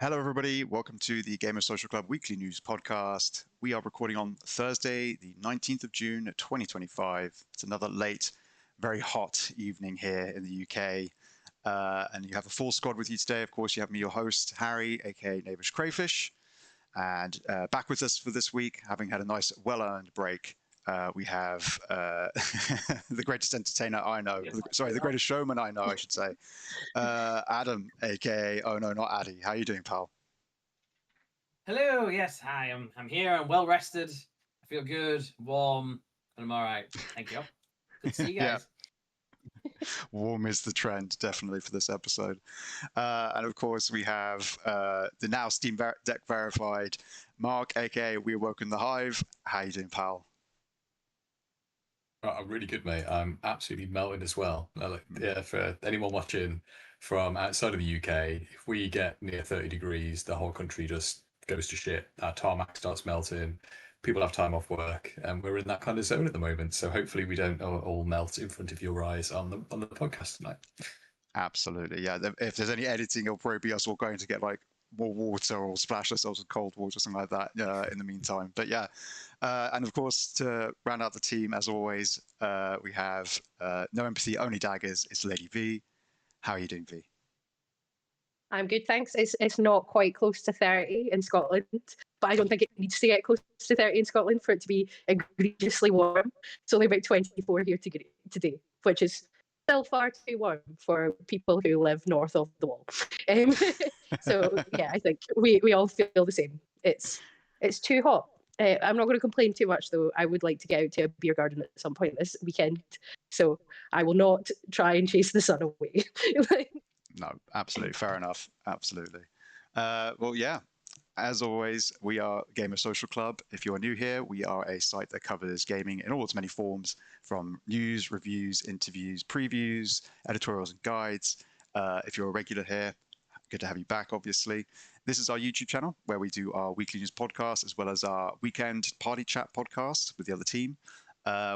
Hello, everybody. Welcome to the Gamer Social Club Weekly News Podcast. We are recording on Thursday, the 19th of June, 2025. It's another late, very hot evening here in the UK. And you have a full squad with you today. Of course, you have me, your host, Harry, aka Knavish Crayfish. And back with us for this week, having had a nice, well-earned break, we have the greatest entertainer I know. Sorry, the greatest showman I know, I should say. Adam, aka oh no, not Addy. How you doing, pal? Hello, yes, hi. I'm here. I'm well rested. I feel good, warm, and I'm all right. Thank you. Good to see you guys. Warm is the trend, definitely, for this episode. And of course, we have the now Steam Deck verified Mark, aka We Awoke in the Hive. How you doing, pal? I'm really good, mate. I'm absolutely melted as well. For anyone watching from outside of the UK, if we get near 30 degrees, the whole country just goes to shit. Our tarmac starts melting. People have time off work, and we're in that kind of zone at the moment. So hopefully, we don't all melt in front of your eyes on the podcast tonight. Absolutely, yeah. If there's any editing, it'll probably be us all going to get like more water or splash ourselves with cold water or something like that in the meantime. But yeah, and of course, to round out the team, as always, we have no empathy, only daggers. It's Lady V. How are you doing, V? I'm good, thanks. It's not quite close to 30 in Scotland, but I don't think it needs to get close to 30 in Scotland for it to be egregiously warm. It's only about 24 here today, which is still far too warm for people who live north of the wall. So yeah, I think we all feel the same. It's too hot. I'm not going to complain too much, though. I would like to get out to a beer garden at some point this weekend, so I will not try and chase the sun away. No, absolutely. Fair enough. Absolutely. Well, yeah, as always, we are Gamer Social Club. If you're new here, we are a site that covers gaming in all its many forms, from news, reviews, interviews, previews, editorials, and guides. If you're a regular here, good to have you back, obviously. This is our YouTube channel where we do our weekly news podcast as well as our weekend party chat podcast with the other team.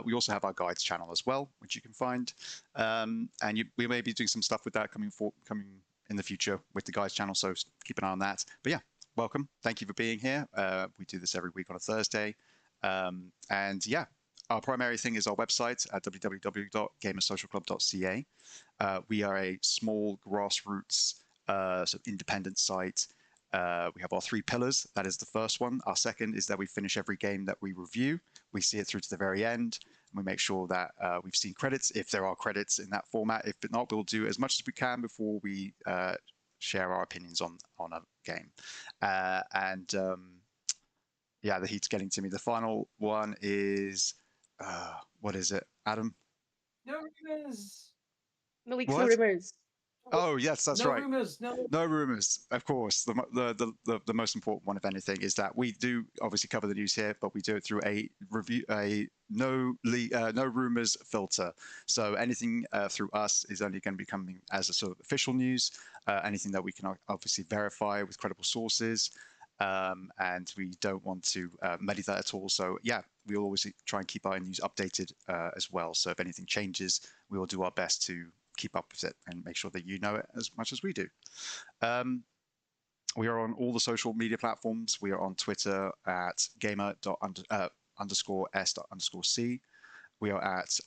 We also have our guides channel as well, which you can find. And we may be doing some stuff with that coming in the future with the guides channel, so keep an eye on that. But yeah, welcome. Thank you for being here. We do this every week on a Thursday. And yeah, our primary thing is our website at www.gamersocialclub.ca. We are a small grassroots sort of independent site. We have our 3 pillars. That is the first one. Our second is that we finish every game that we review. We see it through to the very end. And we make sure that we've seen credits, if there are credits in that format. If not, we'll do as much as we can before we share our opinions on a game. Yeah, the heat's getting to me. The final one is, what is it, Adam? No rumors. No leaks, no rumors. Oh yes, that's right. Rumors, no rumors. Of course, the most important one, if anything, is that we do obviously cover the news here, but we do it through a no rumors filter. So anything through us is only going to be coming as a sort of official news. Anything that we can obviously verify with credible sources, and we don't want to muddy that at all. So yeah, we will always try and keep our news updated as well. So if anything changes, we will do our best to keep up with it and make sure that you know it as much as we do. We are on all the social media platforms. We are on Twitter at gamer_s_c. We are at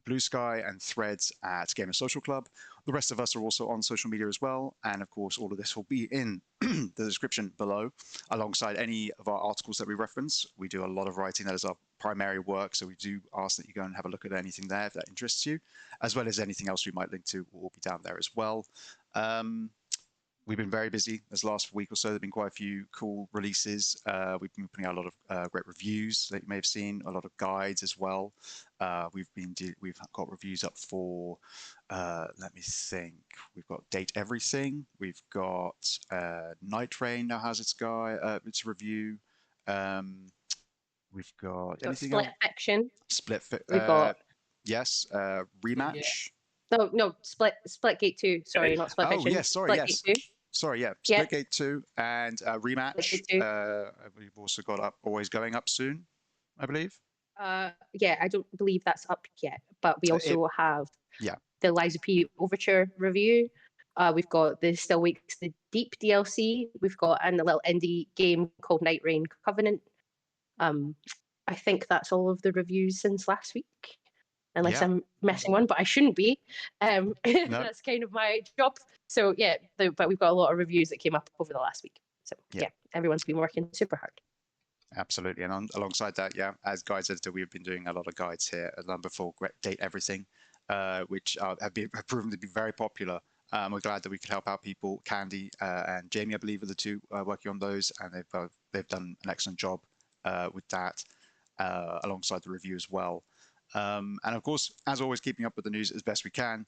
Blue Sky and Threads at Gamer Social Club. The rest of us are also on social media as well. And of course, all of this will be in the description below, alongside any of our articles that we reference. We do a lot of writing. That is our primary work. So we do ask that you go and have a look at anything there if that interests you, as well as anything else we might link to will be down there as well. We've been very busy this last week or so. There have been quite a few cool releases. We've been putting out a lot of great reviews that you may have seen, a lot of guides as well. We've got reviews up for, let me think. We've got Date Everything. We've got Night Rain now has its review. We've got anything Split else? Fiction. We've got yes, Rematch. Yeah. No, Splitgate 2. Sorry, not Split Fiction. Oh yes, sorry, yes. 2. Sorry, yeah, Splitgate 2 and Rematch. We've also got always going up soon, I believe. Yeah, I don't believe that's up yet, but we also have the Liza P Overture review, We've got the Still Wakes the Deep DLC. We've got a little indie game called Night Rain Covenant. I think that's all of the reviews since last week, unless Yeah. I'm missing one, but I shouldn't be. No. That's kind of my job. So yeah, but we've got a lot of reviews that came up over the last week. So Yeah. yeah, everyone's been working super hard. Absolutely. And alongside that, yeah, as guides editor, we've been doing a lot of guides here at Number 4 Date Everything, which have proven to be very popular. We're glad that we could help out people. Candy and Jamie, I believe, are the two working on those, and they've done an excellent job with that, alongside the review as well. And of course, as always, keeping up with the news as best we can.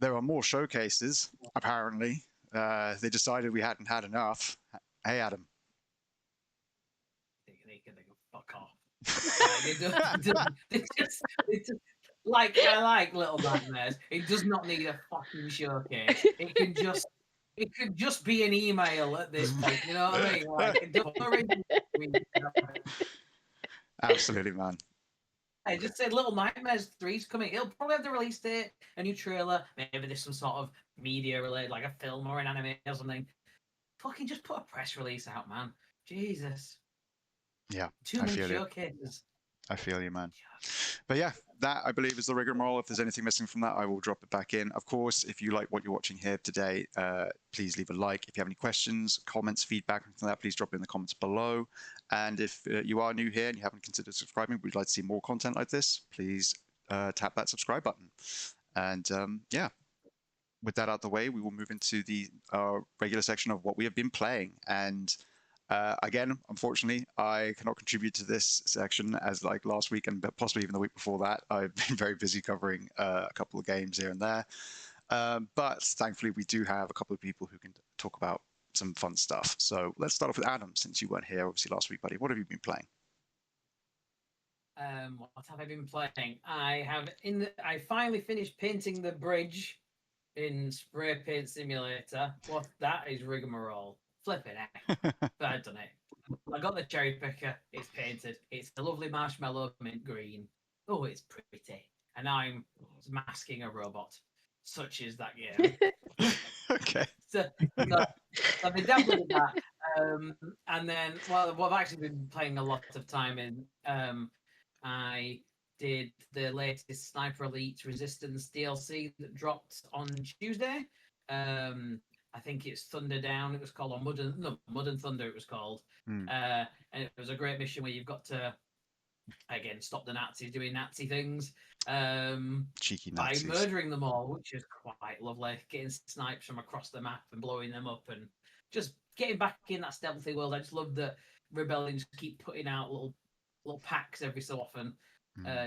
There are more showcases, apparently. They decided we hadn't had enough. Hey, Adam. They can fuck off. Like, I like Little Nightmares. It does not need a fucking showcase. It could just be an email at this point. You know what I mean? Like, it doesn't Absolutely, man. I just said Little Nightmares 3's coming. It'll probably have the release date, a new trailer. Maybe there's some sort of media related, like a film or an anime or something. Fucking just put a press release out, man. Jesus. Yeah, Too many showcases. I feel you, man. But yeah, that I believe is the rigmarole. If there's anything missing from that, I will drop it back in. Of course, if you like what you're watching here today, please leave a like. If you have any questions, comments, feedback, anything like that, please drop it in the comments below. And if you are new here and you haven't considered subscribing, we'd like to see more content like this, please tap that subscribe button. And yeah, with that out the way, we will move into the regular section of what we have been playing. And again, unfortunately, I cannot contribute to this section as like last week and possibly even the week before that. I've been very busy covering a couple of games here and there. But thankfully, we do have a couple of people who can talk about some fun stuff. So let's start off with Adam, since you weren't here, obviously, last week, buddy. What have you been playing? What have I been playing? I finally finished painting the bridge in Spray Paint Simulator. What that is rigmarole. Flipping it. But I've done it. I got the cherry picker. It's painted. It's a lovely marshmallow mint green. Oh, it's pretty. And I'm masking a robot. Such is that game. Okay. So I've been dabbling with that. And then, well, what I've actually been playing a lot of time in, I did the latest Sniper Elite Resistance DLC that dropped on Tuesday. I think it's Thunder Down. It was called, or Mud and Thunder. It was called, and it was a great mission where you've got to again stop the Nazis doing Nazi things, cheeky Nazis, by murdering them all, which is quite lovely. Getting snipes from across the map and blowing them up, and just getting back in that stealthy world. I just love that rebellions keep putting out little packs every so often,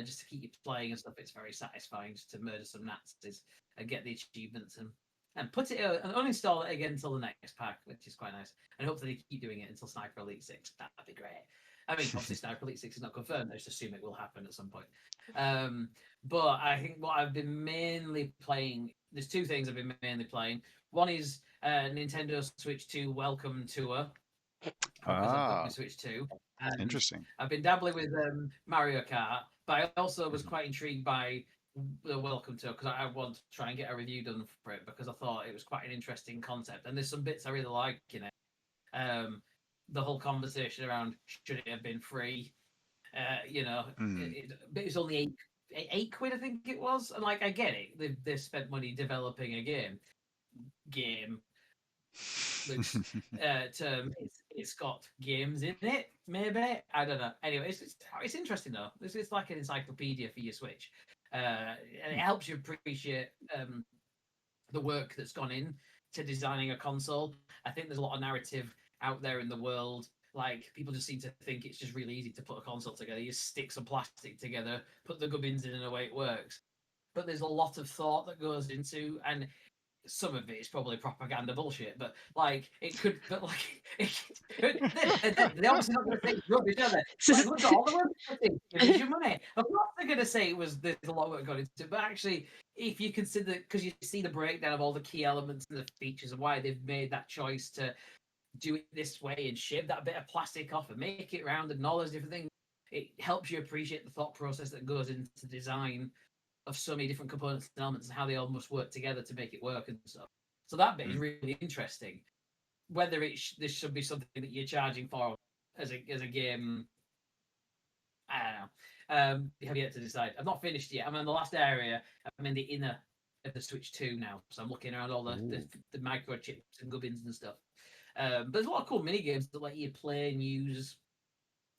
just to keep you playing and stuff. It's very satisfying just to murder some Nazis and get the achievements and put it and uninstall it again until the next pack, which is quite nice. And hopefully they keep doing it until Sniper Elite 6. That'd be great. I mean, obviously Sniper Elite 6 is not confirmed. I just assume it will happen at some point. But I think what I've been mainly playing, there's two things I've been mainly playing. One is Nintendo Switch 2 Welcome Tour. Because I've got my Switch 2. Interesting. I've been dabbling with Mario Kart, but I also was quite intrigued by the Welcome Tour because I want to try and get a review done for it because I thought it was quite an interesting concept. And there's some bits I really like in it. The whole conversation around should it have been free? But it's only eight quid, I think it was. And like, I get it. They've spent money developing a game. Which it's got games in it, maybe. I don't know. Anyway, it's interesting though. It's like an encyclopedia for your Switch, and it helps you appreciate the work that's gone in to designing a console. I think there's a lot of narrative out there in the world. Like, people just seem to think it's just really easy to put a console together. You stick some plastic together, put the gubbins in, and away it works. But there's a lot of thought that goes into, and some of it is probably propaganda bullshit, but like it could, but like they're obviously not going to say it's rubbish, are they? Like, look at all the work it's your money. Of course they're going to say there's a lot of work gone into it, but actually, if you consider, because you see the breakdown of all the key elements and the features and why they've made that choice to do it this way and shave that bit of plastic off and make it round and all those different things, it helps you appreciate the thought process that goes into design of so many different components and elements and how they all must work together to make it work and stuff. So that bit is really interesting. Whether this should be something that you're charging for as a game, I don't know. You have yet to decide. I've not finished yet. I'm in the last area. I'm in the inner of the Switch 2 now, so I'm looking around all the microchips and gubbins and stuff. But there's a lot of cool mini games that let you play and use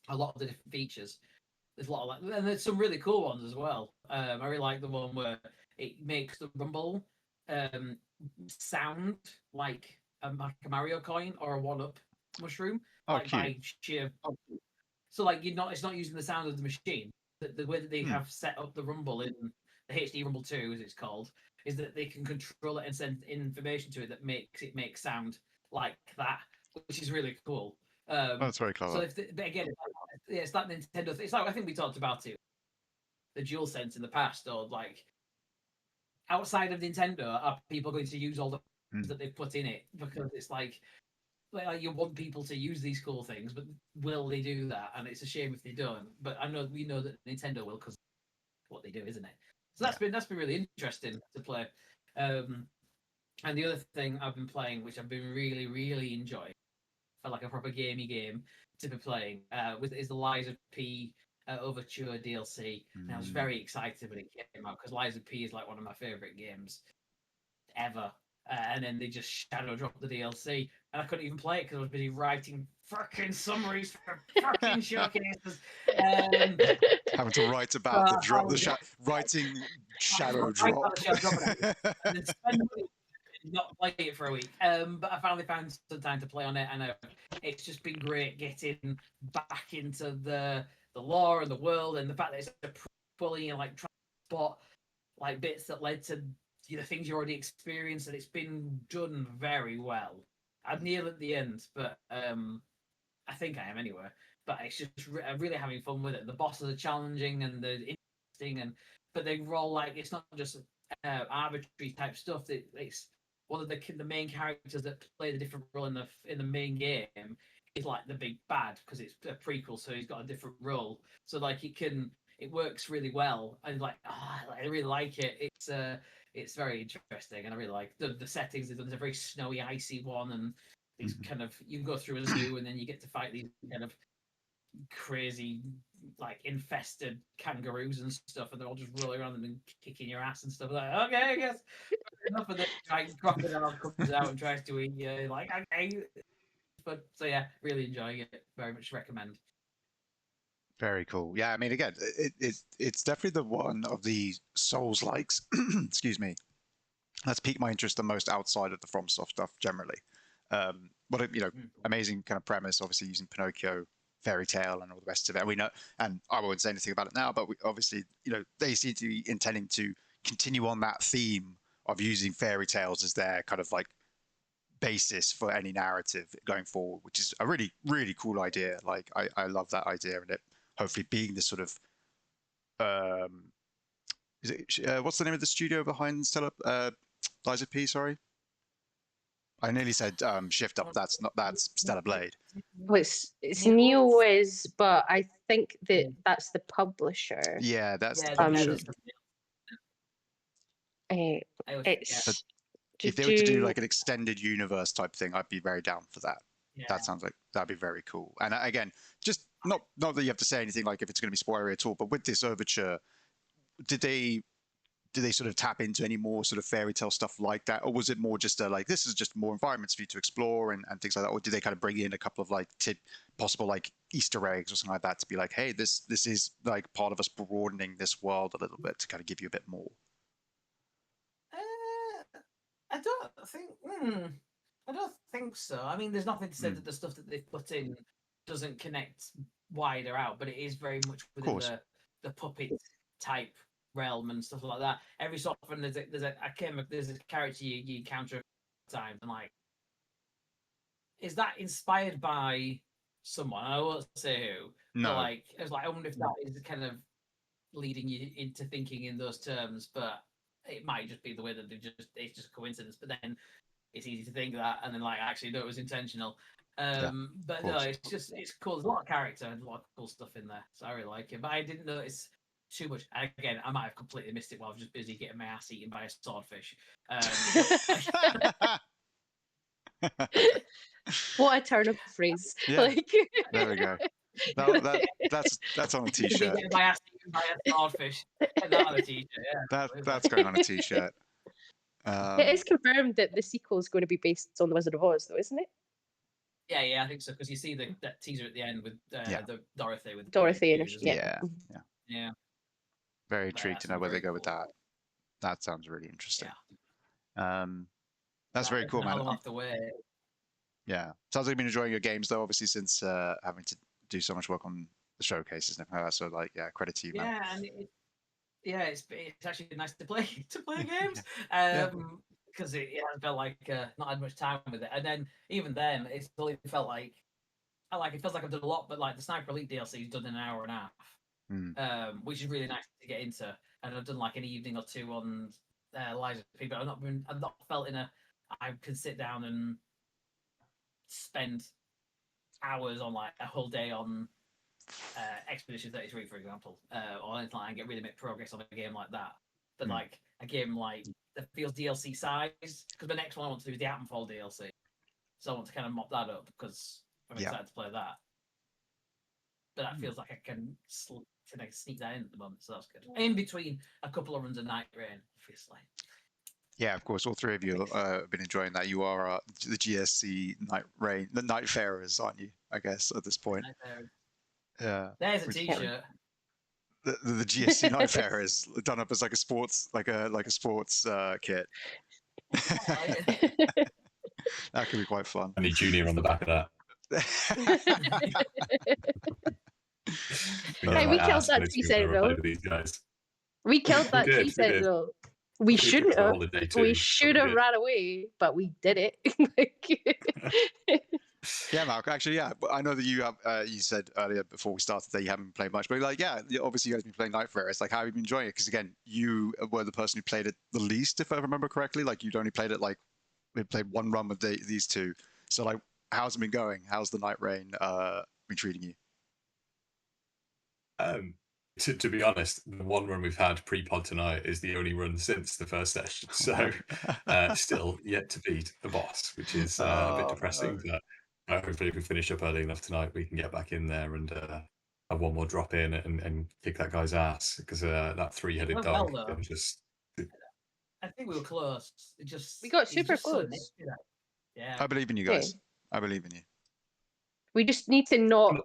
a lot of the different features. There's a lot of and there's some really cool ones as well. I really like the one where it makes the rumble sound like a Mario coin or a 1-up mushroom. By sheer. So it's not using the sound of the machine. The way that they have set up the rumble in the HD Rumble 2, as it's called, is that they can control it and send information to it that makes it make sound like that, which is really cool. That's very clever. So but again, it's that Nintendo thing. It's like I think we talked about it, the DualSense in the past, or like outside of Nintendo, are people going to use all the that they've put in it? Because it's like you want people to use these cool things, but will they do that? And it's a shame if they don't. But we know that Nintendo will, because what they do, isn't it? So that's been really interesting to play. And the other thing I've been playing, which I've been really, really enjoying, for like a proper gamey game to be playing, is the Lies of P Overture DLC. And I was very excited when it came out, because Lies of P is like one of my favorite games ever. And then they just shadow dropped the DLC, and I couldn't even play it because I was busy writing fucking summaries for fucking showcases. Having to write about writing shadow drop. And then spend money not play it for a week. But I finally found some time to play on it, and it's just been great getting back into the lore and the world, and the fact that it's a fully like trying to spot like bits that led to things you already experienced, and it's been done very well. I'm near at the end, but I think I am anyway. But it's just really having fun with it. The bosses are challenging and they're interesting, but they roll like it's not just arbitrary type stuff. It's one of the main characters that play the different role in the main game is like the big bad, because it's a prequel, so he's got a different role. So like it works really well, and I really like it. It's very interesting, and I really like the settings. There's a very snowy, icy one, and these kind of you go through a zoo, and then you get to fight these kind of crazy, like infested kangaroos and stuff, and they're all just rolling around and kicking your ass and stuff. Like, okay, I guess enough of this. Like, crocodile comes out and tries to eat you. Like, okay, but so yeah, really enjoying it. Very much recommend. Very cool. Yeah, I mean, again, it's definitely the one of the Souls-likes, excuse me, that's piqued my interest the most outside of the FromSoft stuff generally. What a amazing kind of premise, obviously using Pinocchio, fairy tale, and all the rest of it. We know, and I won't say anything about it now, but obviously, they seem to be intending to continue on that theme of using fairy tales as their kind of like basis for any narrative going forward, which is a really, really cool idea. Like, I love that idea, and it hopefully being this sort of what's the name of the studio behind Lies of P? Sorry, I nearly said Shift Up. That's Stellar Blade. Well, it's NeoWiz, but I think that's the publisher. Yeah, that's the publisher. It's if they were to do like an extended universe type thing, I'd be very down for that. Yeah. That sounds like that'd be very cool. And again, just not that you have to say anything like if it's going to be spoilery at all, but with this overture, did they sort of tap into any more sort of fairy tale stuff like that, or was it more just like this is just more environments for you to explore and things like that, or did they kind of bring in a couple of like possible like Easter eggs or something like that to be like, hey, this is like part of us broadening this world a little bit to kind of give you a bit more? I don't think so. I mean, there's nothing to say that the stuff that they've put in doesn't connect wider out, but it is very much within the puppet type realm and stuff like that. Every so often there's a character you encounter times, and like, is that inspired by someone? I won't say who. No. But like, I was like, I wonder if that is kind of leading you into thinking in those terms, but it might just be the way that it's just a coincidence. But then it's easy to think that, and then like actually no, it was intentional. But no, it's cool. There's a lot of character and a lot of cool stuff in there, so I really like it. But I didn't notice too much. And again, I might have completely missed it while I was just busy getting my ass eaten by a swordfish. What a turn of phrase. Yeah. Like, There we go. That's on a t-shirt. You can buy a swordfish. Get that on a t-shirt. Yeah, That's going on a t-shirt. it is confirmed that the sequel is going to be based on The Wizard of Oz, though, isn't it? Yeah, I think so, because you see that teaser at the end with the Dorothy with Dorothy and yeah. Very intrigued to know where they go with cool. that. That sounds really interesting. Yeah. That's very cool, man. I'll have to wait. Yeah, sounds like you've been enjoying your games though. Obviously, since having to do so much work on the showcases and everything like that. So, like, yeah, credit to you, man. Yeah, and it's actually nice to play games. Because it has felt like not had much time with it, and then even then, it's only felt like it feels like I've done a lot, but like the Sniper Elite DLC is done in an hour and a half, which is really nice to get into. And I've done like an evening or two on Lies of P, but I've not felt I could sit down and spend hours on like a whole day on Expedition 33, for example, or anything like that, and get really make progress on a game like that. But like a game like that feels DLC size, because the next one I want to do is the Atomfall DLC, so I want to kind of mop that up because I'm excited to play that. But that feels like I can sneak that in at the moment, so that's good. In between a couple of runs of Night Rain, obviously. Yeah, of course. All three of you have been enjoying that. You are the GSC the Nightfarers, aren't you? I guess at this point. Yeah. There's a t-shirt. The GSC Nightfarers done up as like a sports kit. That could be quite fun. I need Junior on the back of that. Hey, we killed that T-set though. We killed that T-set though. We shouldn't have. We should have ran away, but we did it. Yeah, Mark. Actually, yeah. I know that you have. You said earlier before we started that you haven't played much, but like, yeah, obviously you guys have been playing Nightfare. It's like, how have you been enjoying it? Because again, you were the person who played it the least, if I remember correctly. Like, you'd only played it we played one run with these two. So like, how's it been going? How's the Night Rain been treating you? To be honest, the one run we've had pre-pod tonight is the only run since the first session. So still yet to beat the boss, which is a bit depressing. No. But hopefully if we finish up early enough tonight, we can get back in there and have one more drop in and kick that guy's ass, because that three-headed dog just... I think we were close. We got super close. Yeah. I believe in you guys. I believe in you. We just need to not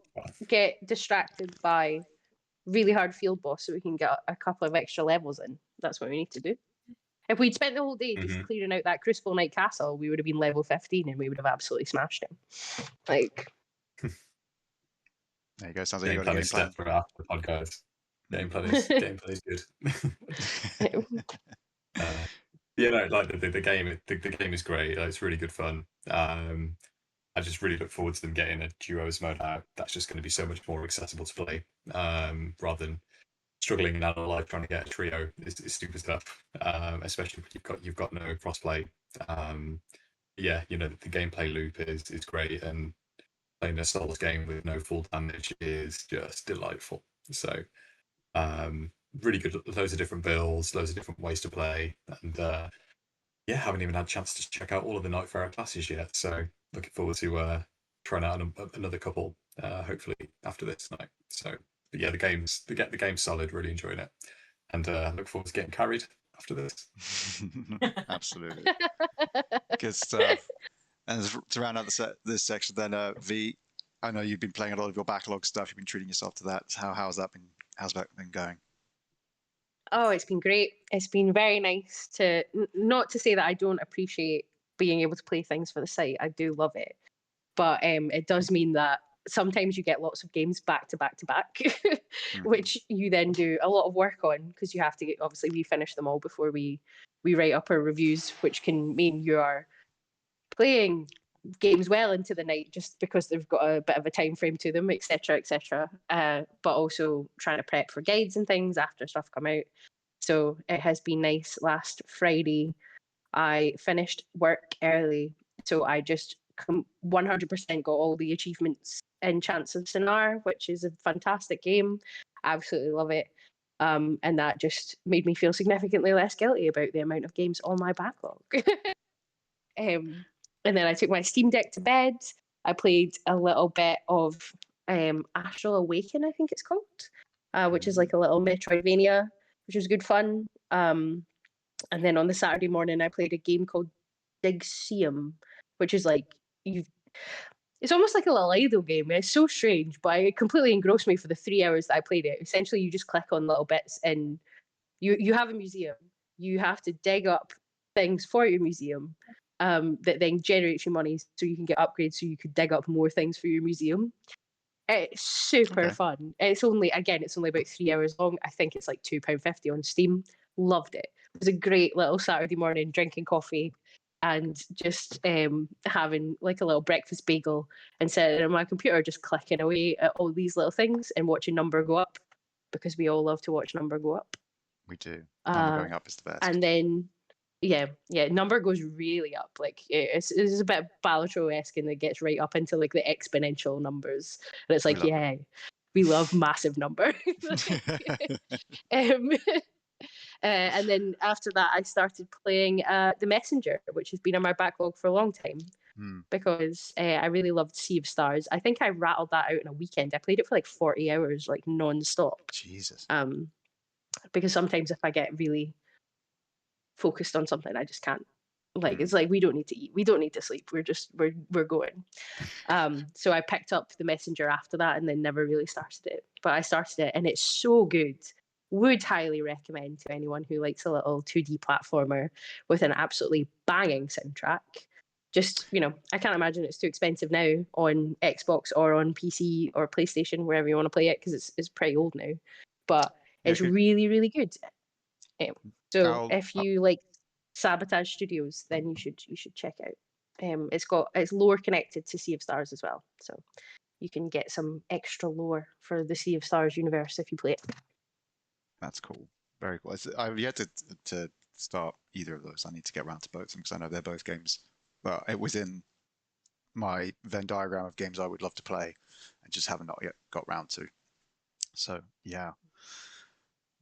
get distracted by really hard field boss so we can get a couple of extra levels in. That's what we need to do. If we'd spent the whole day just clearing out that Crucible Knight Castle, we would have been level 15 and we would have absolutely smashed him. Like, there you go. Sounds like you got a game plan for after the podcast. Game plan is good. Yeah, no, like the game is great. It's really good fun. I just really look forward to them getting a duos mode out. That's just going to be so much more accessible to play, rather than struggling in adult life trying to get a trio. It's stupid stuff, especially when you've got no crossplay. Yeah, you know, the gameplay loop is great, and playing a Souls game with no full damage is just delightful. So, really good. Loads of different builds, loads of different ways to play, and yeah, haven't even had a chance to check out all of the Nightfarer classes yet. So, looking forward to trying out another couple, hopefully after this night. So, but yeah, the game's solid. Really enjoying it, and look forward to getting carried after this. Absolutely, good stuff. And to round out this section, then V, I know you've been playing a lot of your backlog stuff. You've been treating yourself to that. How's that been going? Oh, it's been great. It's been very nice to not to say that I don't appreciate being able to play things for the site. I do love it, but it does mean that sometimes you get lots of games back to back to back, which you then do a lot of work on, because you have to obviously we finish them all before we write up our reviews, which can mean you are playing games well into the night just because they've got a bit of a time frame to them, etc., etc. But also trying to prep for guides and things after stuff come out. So it has been nice. Last Friday, I finished work early, so I just 100% got all the achievements in Chants of Sinar, which is a fantastic game. Absolutely love it. And that just made me feel significantly less guilty about the amount of games on my backlog. And then I took my Steam Deck to bed. I played a little bit of Astral Awaken, I think it's called, which is like a little Metroidvania, which was good fun. And then on the Saturday morning, I played a game called Digseum, which is like it's almost like a little idle game. It's so strange, but it completely engrossed me for the 3 hours that I played it. Essentially, you just click on little bits, and you have a museum. You have to dig up things for your museum that then generates you money, so you can get upgrades, so you could dig up more things for your museum. It's super fun. It's only about 3 hours long. I think it's like £2.50 on Steam. Loved it. It was a great little Saturday morning drinking coffee and just having like a little breakfast bagel and sitting on my computer just clicking away at all these little things and watching number go up, because we all love to watch number go up. We do. Number going up is the best. And then number goes really up. Like it's a bit Balatro-esque, and it gets right up into like the exponential numbers. And it's like, we love massive number. And then after that, I started playing The Messenger, which has been on my backlog for a long time, because I really loved Sea of Stars. I think I rattled that out in a weekend. I played it for like 40 hours, like non-stop. Jesus. Because sometimes if I get really focused on something, I just can't. Like it's like we don't need to eat, we don't need to sleep. We're going. So I picked up The Messenger after that, and then never really started it. But I started it, and it's so good. Would highly recommend to anyone who likes a little 2D platformer with an absolutely banging soundtrack. Just, I can't imagine it's too expensive now on Xbox or on PC or PlayStation, wherever you want to play it, because it's pretty old now. But it's really, really good. So if you like Sabotage Studios, then you should check out. It's lore connected to Sea of Stars as well, so you can get some extra lore for the Sea of Stars universe if you play it. That's cool. Very cool. I've yet to start either of those. I need to get around to both of them, because I know they're both games. Well, it was in my Venn diagram of games I would love to play, and just haven't not yet got round to. So yeah.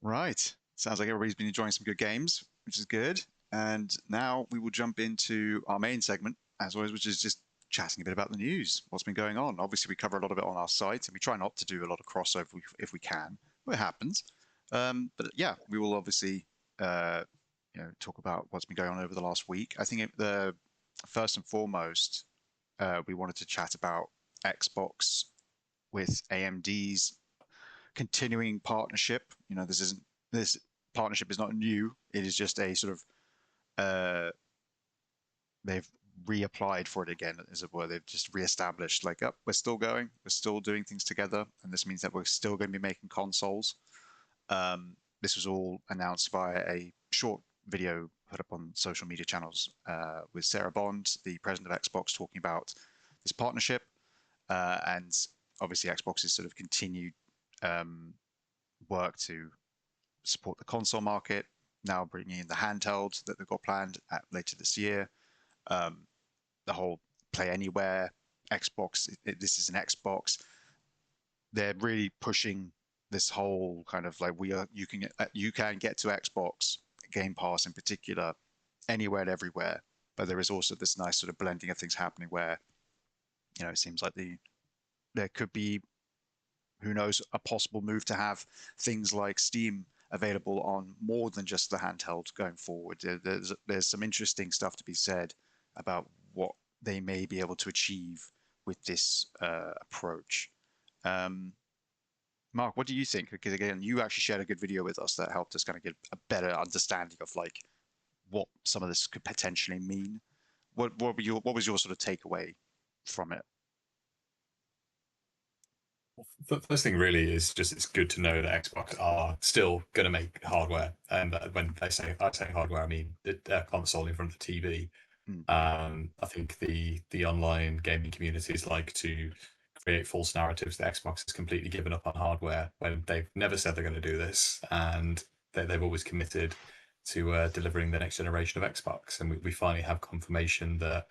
Right. Sounds like everybody's been enjoying some good games, which is good. And now we will jump into our main segment, as always, which is just chatting a bit about the news, what's been going on. Obviously, we cover a lot of it on our site, and we try not to do a lot of crossover if we can. Well, it happens. But yeah, we will obviously talk about what's been going on over the last week. I think the first and foremost, we wanted to chat about Xbox with AMD's continuing partnership. This partnership is not new. It is just a sort of they've reapplied for it again, as it were. They've just reestablished, like, we're still going, we're still doing things together, and this means that we're still going to be making consoles. This was all announced via a short video put up on social media channels with Sarah Bond, the president of Xbox, talking about this partnership, and obviously Xbox's sort of continued work to support the console market, now bringing in the handheld that they've got planned later this year. The whole Play Anywhere Xbox, this is an Xbox. They're really pushing this whole kind of like you can get to Xbox Game Pass in particular anywhere and everywhere, but there is also this nice sort of blending of things happening where it seems like there could be, who knows, a possible move to have things like Steam available on more than just the handheld going forward. There's some interesting stuff to be said about what they may be able to achieve with this approach. Mark, what do you think? Because again, you actually shared a good video with us that helped us kind of get a better understanding of like what some of this could potentially mean. What was your sort of takeaway from it? The first thing really is just it's good to know that Xbox are still going to make hardware, and when I say hardware, I mean their console in front of the TV. I think the online gaming communities like to create false narratives that Xbox has completely given up on hardware when they've never said they're going to do this, and they've always committed to delivering the next generation of Xbox. And we finally have confirmation that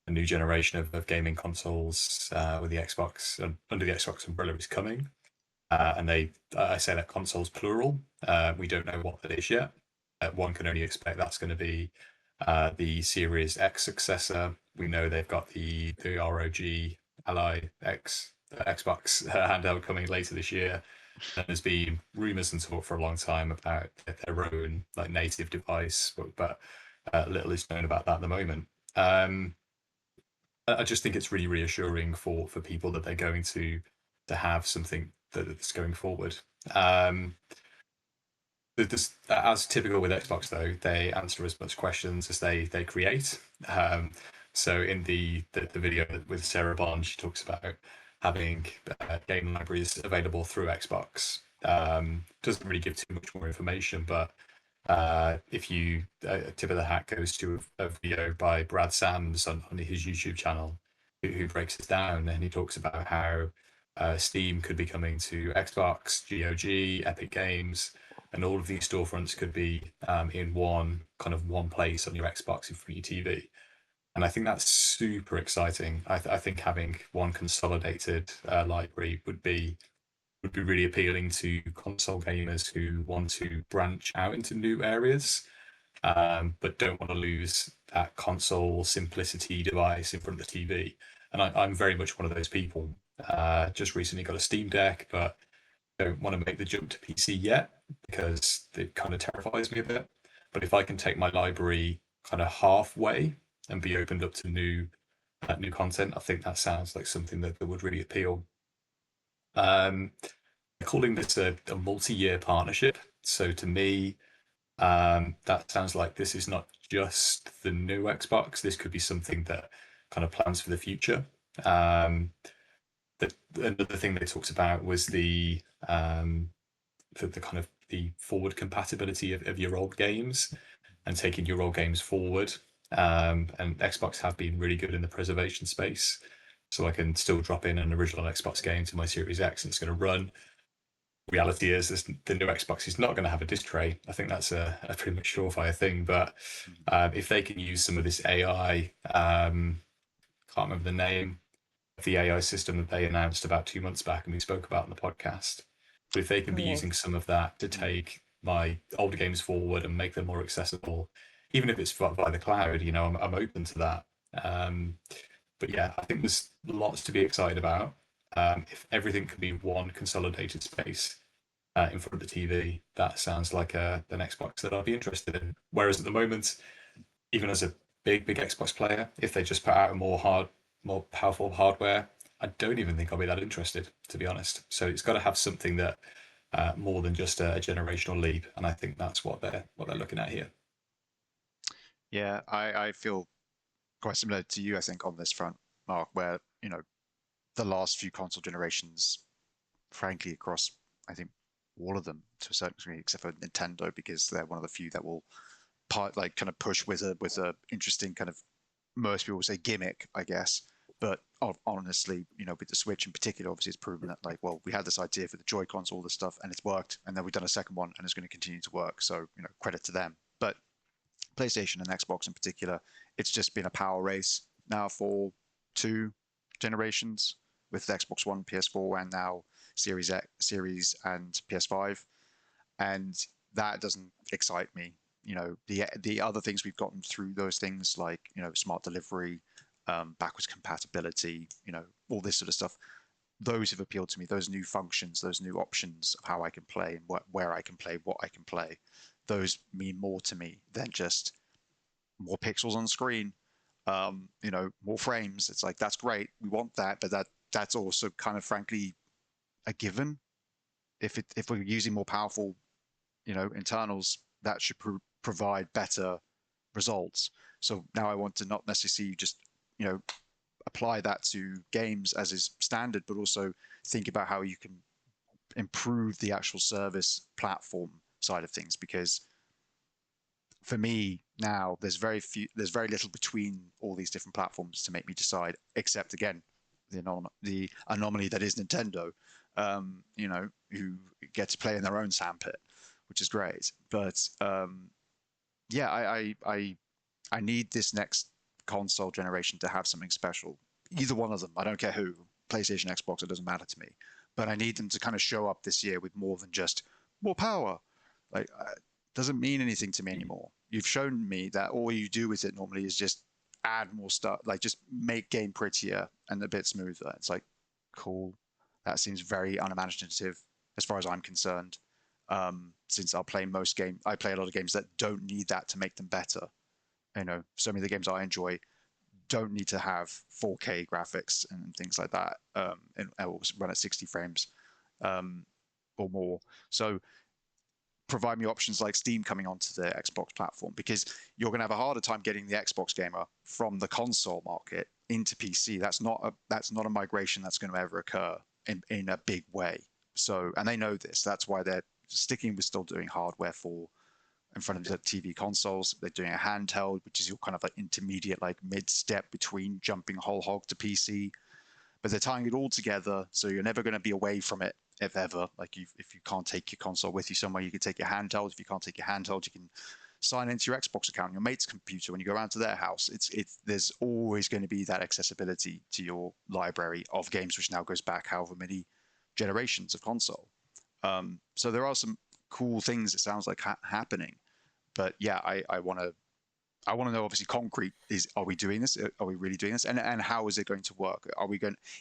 a new generation of gaming consoles with the Xbox under the Xbox umbrella is coming. And I say that consoles plural. We don't know what that is yet. One can only expect that's going to be the Series X successor, We know they've got the ROG Ally X Xbox handheld coming later this year. And there's been rumors and talk for a long time about their own like native device, but little is known about that at the moment. I just think it's really reassuring for people that they're going to have something that's going forward. As typical with Xbox, though, they answer as much questions as they create. So in the video with Sarah Bond, she talks about having game libraries available through Xbox. Doesn't really give too much more information, but if you tip of the hat goes to a video by Brad Sams on his YouTube channel, who breaks it down, and he talks about how Steam could be coming to Xbox, GOG, Epic Games, and all of these storefronts could be in one place on your Xbox in front of your TV. And I think that's super exciting. I think having one consolidated library would be really appealing to console gamers who want to branch out into new areas, but don't want to lose that console simplicity device in front of the TV. And I'm very much one of those people. Just recently got a Steam Deck, but don't want to make the jump to PC yet because it kind of terrifies me a bit. But if I can take my library kind of halfway and be opened up to new content, I think that sounds like something that would really appeal. Calling this a multi-year partnership. So to me, that sounds like this is not just the new Xbox. This could be something that kind of plans for the future. Another thing they talked about was the kind of the forward compatibility of your old games and taking your old games forward. And Xbox have been really good in the preservation space. So I can still drop in an original Xbox game to my Series X and it's going to run. Reality is the new Xbox is not going to have a disc tray. I think that's a pretty much surefire thing. But if they can use some of this AI, can't remember the name of the AI system that they announced about 2 months back and we spoke about on the podcast. But if they can be using some of that to take my older games forward and make them more accessible, even if it's via the cloud, I'm open to that. But yeah, I think there's lots to be excited about. If everything can be one consolidated space in front of the TV, that sounds like the Xbox that I'd be interested in. Whereas at the moment, even as a big Xbox player, if they just put out a more powerful hardware, I don't even think I'll be that interested, to be honest. So it's got to have something that more than just a generational leap, and I think that's what they're looking at here. Yeah, I feel quite similar to you, I think, on this front, Mark, where, the last few console generations, frankly, across, I think, all of them to a certain degree, except for Nintendo, because they're one of the few that will kind of push with a interesting kind of, most people would say gimmick, I guess. But honestly, with the Switch in particular, obviously it's proven that we had this idea for the Joy-Cons, all this stuff, and it's worked. And then we've done a second one and it's going to continue to work. So, credit to them. But PlayStation and Xbox in particular, it's just been a power race now for 2 generations with the Xbox One, PS4, and now Series X, Series and PS5. And that doesn't excite me. The other things we've gotten through those things like, smart delivery, backwards compatibility, all this sort of stuff, those have appealed to me. Those new functions, those new options of how I can play and where I can play, what I can play, those mean more to me than just more pixels on screen, more frames. It's like, that's great, we want that, but that's also kind of frankly a given. If we're using more powerful, internals, that should provide better results. So now I want to not necessarily see you just, apply that to games as is standard, but also think about how you can improve the actual service platform side of things. Because for me now, there's very little between all these different platforms to make me decide, except again, the anomaly that is Nintendo, who get to play in their own sandpit, which is great. But yeah, I need this next console generation to have something special. Either one of them, I don't care who, PlayStation, Xbox, it doesn't matter to me. But I need them to kind of show up this year with more than just more power. Doesn't mean anything to me anymore. You've shown me that all you do with it normally is just add more stuff, like just make game prettier and a bit smoother. It's like, cool. That seems very unimaginative as far as I'm concerned. Since I play a lot of games that don't need that to make them better. You know, so many of the games I enjoy don't need to have 4K graphics and things like that, and will run at 60 frames or more. So provide me options like Steam coming onto the Xbox platform, because you're going to have a harder time getting the Xbox gamer from the console market into PC. That's not a migration that's going to ever occur in a big way. So, and they know this. That's why they're sticking with still doing hardware in front of the TV consoles. They're doing a handheld, which is your kind of like intermediate, like mid-step between jumping whole hog to PC. But they're tying it all together, so you're never going to be away from it, if ever. Like if you can't take your console with you somewhere, you can take your handheld. If you can't take your handheld, you can sign into your Xbox account, your mate's computer when you go around to their house. There's always going to be that accessibility to your library of games, which now goes back however many generations of console. So there are some cool things, it sounds like, happening. But yeah, I want to know, obviously, concrete is, are we doing this? Are we really doing this? And how is it going to work?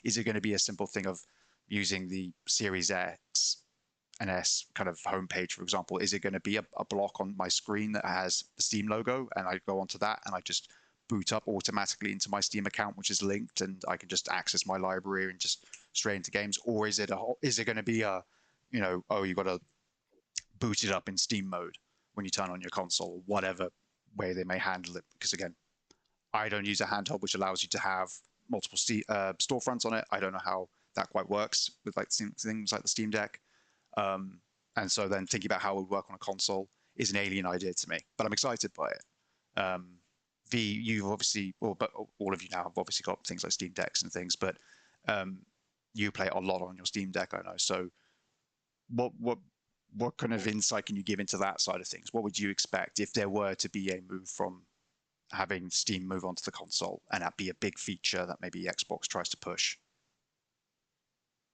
Is it going to be a simple thing of using the Series X and S kind of homepage, for example? Is it going to be a block on my screen that has the Steam logo, and I go onto that and I just boot up automatically into my Steam account, which is linked, and I can just access my library and just straight into games? Or is it going to be you've got to boot it up in Steam mode when you turn on your console, or whatever way they may handle it? Because again, I don't use a handheld which allows you to have multiple storefronts on it. I don't know how that quite works with like things like the Steam Deck. And so then thinking about how it would work on a console is an alien idea to me, but I'm excited by it. You've obviously, but all of you now have obviously got things like Steam Decks and things, but you play a lot on your Steam Deck, I know. So what kind of insight can you give into that side of things? What would you expect if there were to be a move from having Steam move onto the console, and that be a big feature that maybe Xbox tries to push?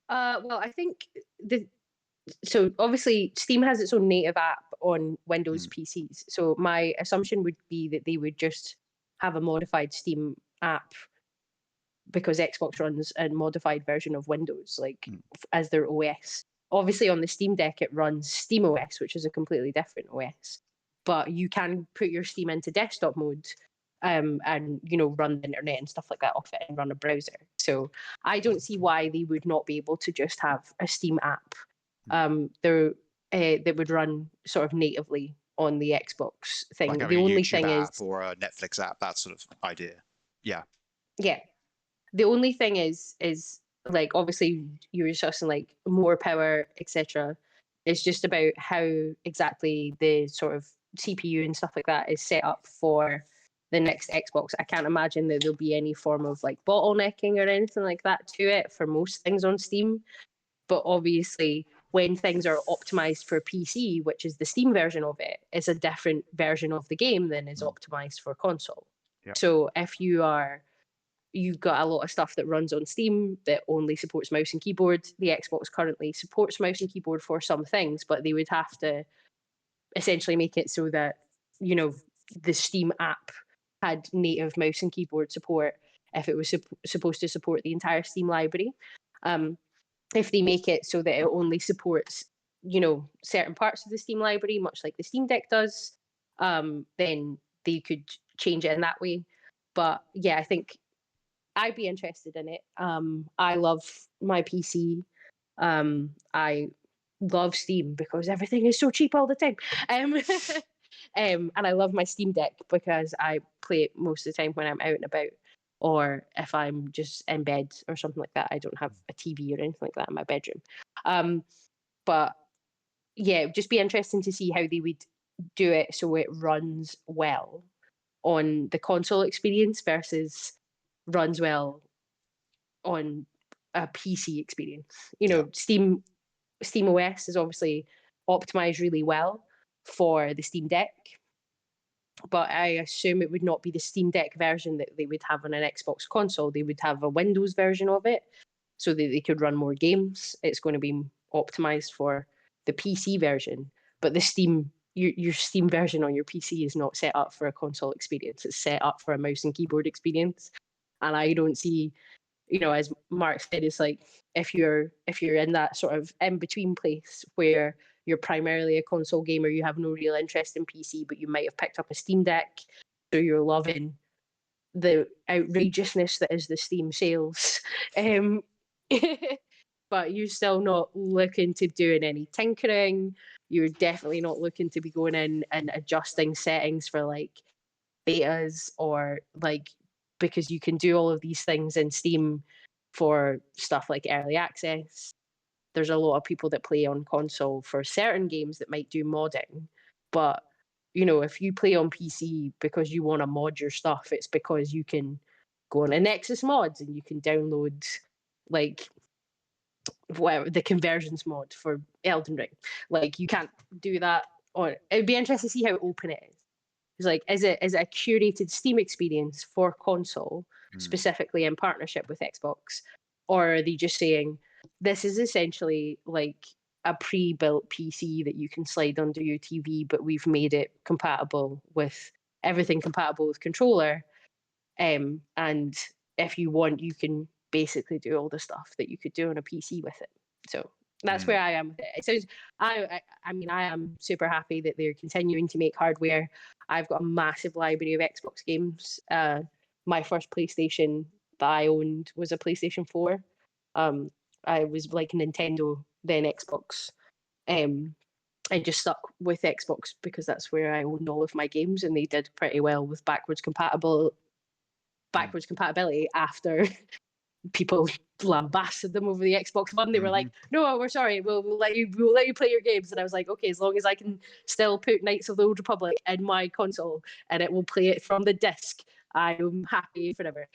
Well, I think so obviously Steam has its own native app on Windows PCs. So my assumption would be that they would just have a modified Steam app, because Xbox runs a modified version of Windows, like as their OS. Obviously on the Steam Deck it runs Steam OS, which is a completely different OS. But you can put your Steam into desktop mode, and run the internet and stuff like that off it and run a browser. So I don't see why they would not be able to just have a Steam app that would run sort of natively on the Xbox thing. Like the only YouTube thing app is, or a Netflix app, that sort of idea. Yeah. The only thing is like, obviously you were discussing like more power, etc. It's just about how exactly the sort of CPU and stuff like that is set up for the next Xbox. I can't imagine that there'll be any form of like bottlenecking or anything like that to it for most things on Steam. But obviously, when things are optimized for PC, which is the Steam version of it, it's a different version of the game than is optimized for console. Yeah. So if you've got a lot of stuff that runs on Steam that only supports mouse and keyboard. The Xbox currently supports mouse and keyboard for some things, but they would have to essentially make it so that, the Steam app had native mouse and keyboard support if it was supposed to support the entire Steam library. If they make it so that it only supports, certain parts of the Steam library, much like the Steam Deck does, then they could change it in that way. But yeah, I think I'd be interested in it. I love my PC. I love Steam because everything is so cheap all the time. And I love my Steam Deck because I play it most of the time when I'm out and about, or if I'm just in bed or something like that. I don't have a TV or anything like that in my bedroom. But yeah, it'd just be interesting to see how they would do it so it runs well on the console experience versus runs well on a PC experience. Steam OS is obviously optimized really well for the Steam Deck, but I assume it would not be the Steam Deck version that they would have on an Xbox console. They would have a Windows version of it so that they could run more games. It's going to be optimized for the PC version, but the Steam your Steam version on your PC is not set up for a console experience. It's set up for a mouse and keyboard experience. And I don't see, as Mark said, it's like if you're in that sort of in between place where you're primarily a console gamer, you have no real interest in PC, but you might have picked up a Steam Deck, so you're loving the outrageousness that is the Steam sales. But you're still not looking to doing any tinkering. You're definitely not looking to be going in and adjusting settings for like betas or like, because you can do all of these things in Steam for stuff like early access. There's a lot of people that play on console for certain games that might do modding, but if you play on PC because you want to mod your stuff, it's because you can go on a Nexus Mods and you can download like whatever the conversions mod for Elden Ring. Like you can't do that on. It'd be interesting to see how open it is. It's like, is it a curated Steam experience for console, specifically in partnership with Xbox, or are they just saying this is essentially like a pre-built PC that you can slide under your TV, but we've made it compatible with everything compatible with controller, and if you want, you can basically do all the stuff that you could do on a PC with it. So that's where I am with it. It sounds, I mean, I am super happy that they're continuing to make hardware. I've got a massive library of Xbox games. My first PlayStation that I owned was a PlayStation 4. I was like Nintendo, then Xbox. I just stuck with Xbox because that's where I owned all of my games, and they did pretty well with backwards compatibility after people lambasted them over the Xbox One. They were like, "No, we're sorry. We'll let you play your games." And I was like, "Okay, as long as I can still put Knights of the Old Republic in my console and it will play it from the disc, I'm happy forever."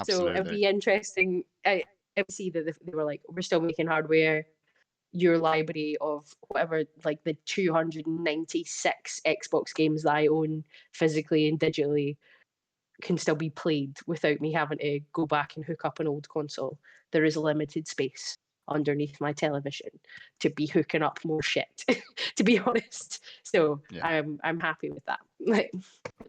So it'd be interesting. I would see that they were like, "We're still making hardware. Your library of whatever, like the 296 Xbox games that I own physically and digitally, can still be played without me having to go back and hook up an old console. There is limited space underneath my television to be hooking up more shit, to be honest." So yeah. I'm happy with that.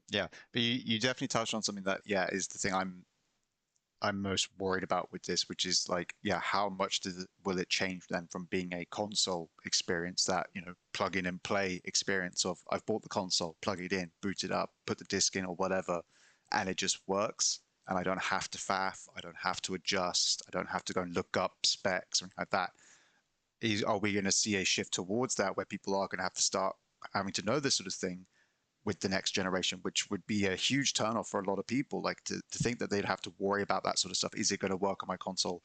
Yeah, but you definitely touched on something that is the thing I'm most worried about with this, which is like, how much will it change then from being a console experience, that plug in and play experience of I've bought the console, plug it in, boot it up, put the disc in or whatever, and it just works, and I don't have to faff, I don't have to adjust, I don't have to go and look up specs or anything like that. Are we going to see a shift towards that, where people are going to have to start having to know this sort of thing with the next generation, which would be a huge turnoff for a lot of people, like to think that they'd have to worry about that sort of stuff. Is it going to work on my console?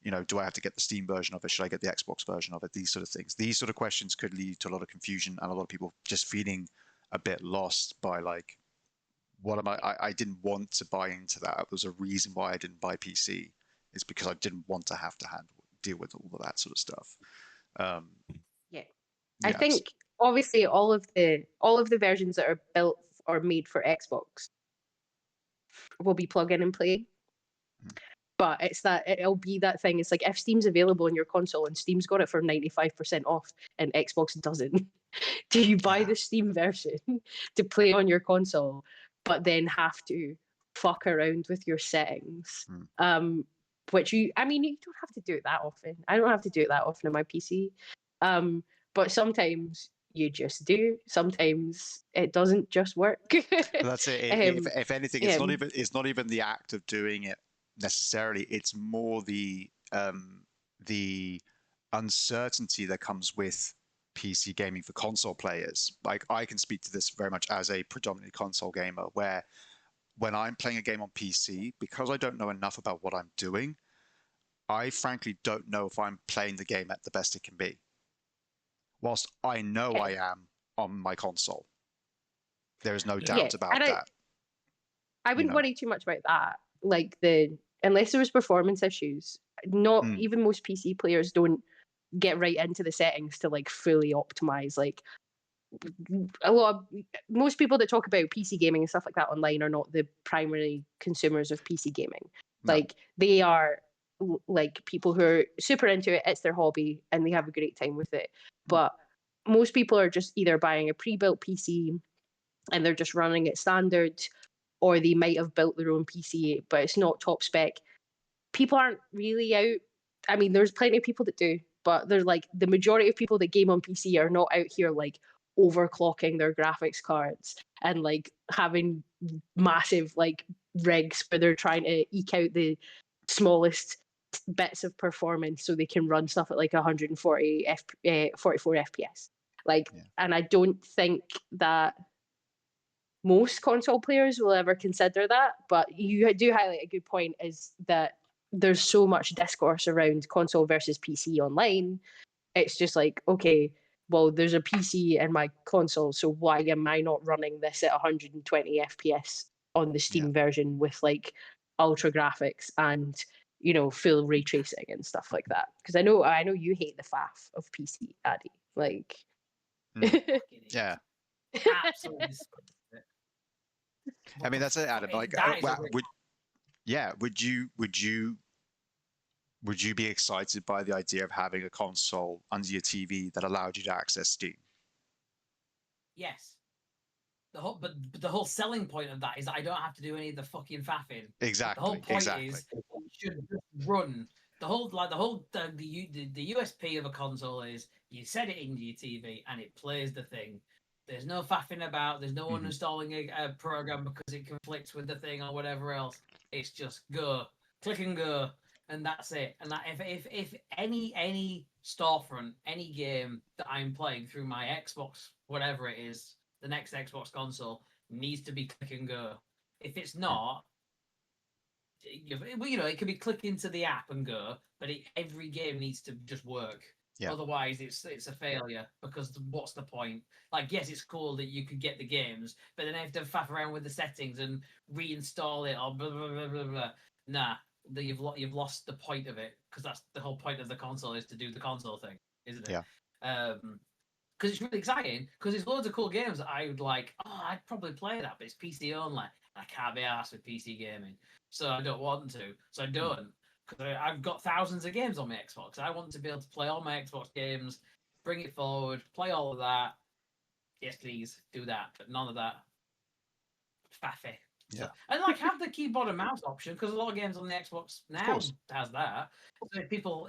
Do I have to get the Steam version of it? Should I get the Xbox version of it? These sort of things. These sort of questions could lead to a lot of confusion and a lot of people just feeling a bit lost by like, what am I didn't want to buy into that. There's a reason why I didn't buy PC. It's because I didn't want to have to deal with all of that sort of stuff. I think obviously all of the versions that are built or made for Xbox will be plug in and play. But it'll be that thing. It's like if Steam's available on your console and Steam's got it for 95% off and Xbox doesn't, do you buy the Steam version to play on your console, but then have to fuck around with your settings? Which you don't have to do it that often. I don't have to do it that often on my PC. But sometimes you just do. Sometimes it doesn't just work. That's it. If anything, it's not even the act of doing it necessarily. It's more the uncertainty that comes with PC gaming for console players. Like, I can speak to this very much as a predominantly console gamer, where when I'm playing a game on PC, because I don't know enough about what I'm doing, I frankly don't know if I'm playing the game at the best it can be, whilst I know I am on my console. There is no doubt about that. I wouldn't worry too much about that. Like, unless there was performance issues, not even most PC players don't get right into the settings to like fully optimize. Like, most people that talk about PC gaming and stuff like that online are not the primary consumers of PC gaming. No. Like, they are like people who are super into it. It's their hobby and they have a great time with it. But most people are just either buying a pre-built PC and they're just running it standard, or they might have built their own PC, but it's not top spec. People aren't really out. I mean, there's plenty of people that do, but they're like the majority of people that game on PC are not out here like overclocking their graphics cards and like having massive like rigs where they're trying to eke out the smallest bits of performance so they can run stuff at like 140 44 FPS. Like, and I don't think that most console players will ever consider that, but you do highlight a good point, is that there's so much discourse around console versus PC online. It's just like, okay, well, there's a PC in my console, so why am I not running this at 120 FPS on the Steam version with like ultra graphics and, you know, full ray tracing and stuff like that? Because I know you hate the faff of PC, Addy. Like, yeah. Absolutely. I mean, that's it, Adam. Like, would you be excited by the idea of having a console under your TV that allowed you to access Steam? Yes. But the whole selling point of that is that I don't have to do any of the fucking faffing. Exactly. The whole point is it should just run. The USP of a console is you set it into your TV and it plays the thing. There's no faffing about. There's no one installing a program because it conflicts with the thing or whatever else. It's just go, click and go, and that's it. And that if any storefront, any game that I'm playing through my Xbox, whatever it is, the next Xbox console needs to be click and go. If it's not, you know, it can be click into the app and go, but every game needs to just work. Yeah. Otherwise, it's a failure, because what's the point? Like, yes, it's cool that you could get the games, but then I have to faff around with the settings and reinstall it or blah, blah, blah, blah, blah. Nah, you've lost the point of it, because that's the whole point of the console, is to do the console thing, isn't it? Yeah. Because it's really exciting, because there's loads of cool games that I would like, I'd probably play that, but it's PC only. I can't be arsed with PC gaming, so I don't want to. So I don't. Because I've got thousands of games on my Xbox. I want to be able to play all my Xbox games, bring it forward, play all of that. Yes, please, do that. But none of that. Faffy. Yeah. So, and like, have the keyboard and mouse option, because a lot of games on the Xbox now has that. So if people,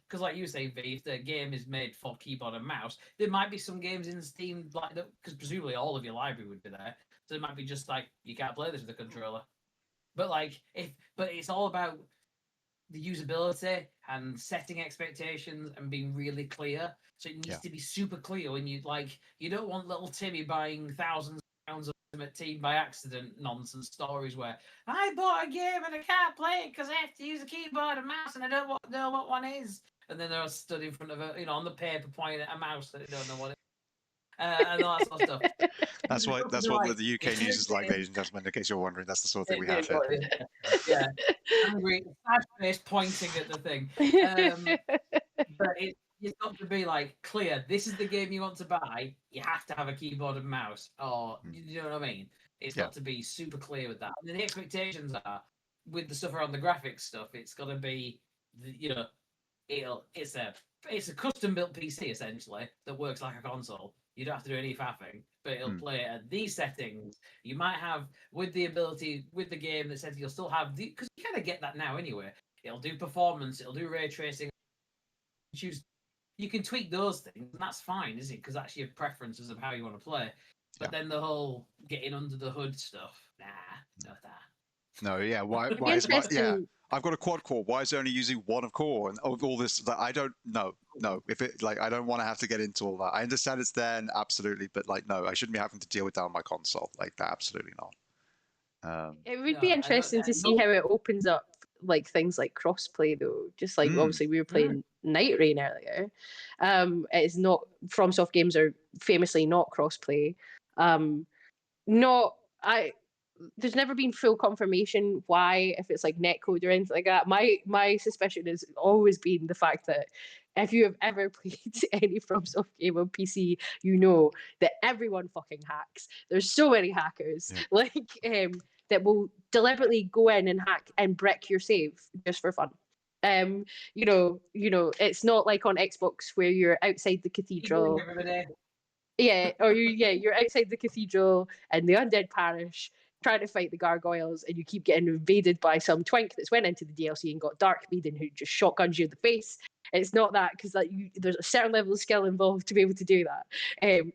because like you say, V, if the game is made for keyboard and mouse, there might be some games in Steam like that, because presumably all of your library would be there. So it might be just like, you can't play this with a controller. But like, but it's all about the usability and setting expectations and being really clear. So it needs to be super clear when you don't want little Timmy buying thousands of pounds of Ultimate Team by accident nonsense stories where I bought a game and I can't play it because I have to use a keyboard and mouse and I don't know what one is. And then they're stood in front of on the paper pointing at a mouse that they don't know what it is. And all that sort of stuff. That's what the UK news is like, ladies and gentlemen, in case you're wondering. That's the sort of thing we have here. Yeah. Angry, sad face pointing at the thing. But it's got to be like clear. This is the game you want to buy. You have to have a keyboard and mouse, or you know what I mean. It's got to be super clear with that. And the expectations are with the stuff around the graphics stuff. It's got to be, it's a custom built PC essentially that works like a console. You don't have to do any faffing, but it'll play at these settings. You might have, with the ability, with the game that says you'll still have, because you kind of get that now anyway. It'll do performance, it'll do ray tracing. You can tweak those things, and that's fine, isn't it? Because that's your preferences of how you want to play. But then the whole getting under the hood stuff, not that. No, yeah. Why is I've got a quad core. Why is it only using one of core and all this? That I don't know. No, if it I don't want to have to get into all that. I understand it's there, and absolutely, but no, I shouldn't be having to deal with that on my console. Like that, absolutely not. It would be interesting to see how it opens up like things like crossplay, though. Just like obviously we were playing Night Rain earlier. It's not, FromSoft games are famously not crossplay. There's never been full confirmation why, if it's like netcode or anything like that. My suspicion has always been the fact that if you have ever played any FromSoft game on PC, you know that everyone fucking hacks. There's so many hackers that will deliberately go in and hack and brick your save just for fun. It's not like on Xbox where you're outside the cathedral. Yeah, or you're outside the cathedral and the undead parish trying to fight the gargoyles, and you keep getting invaded by some twink that's went into the DLC and got Dark Maiden who just shotguns you in the face. It's not that, because there's a certain level of skill involved to be able to do that.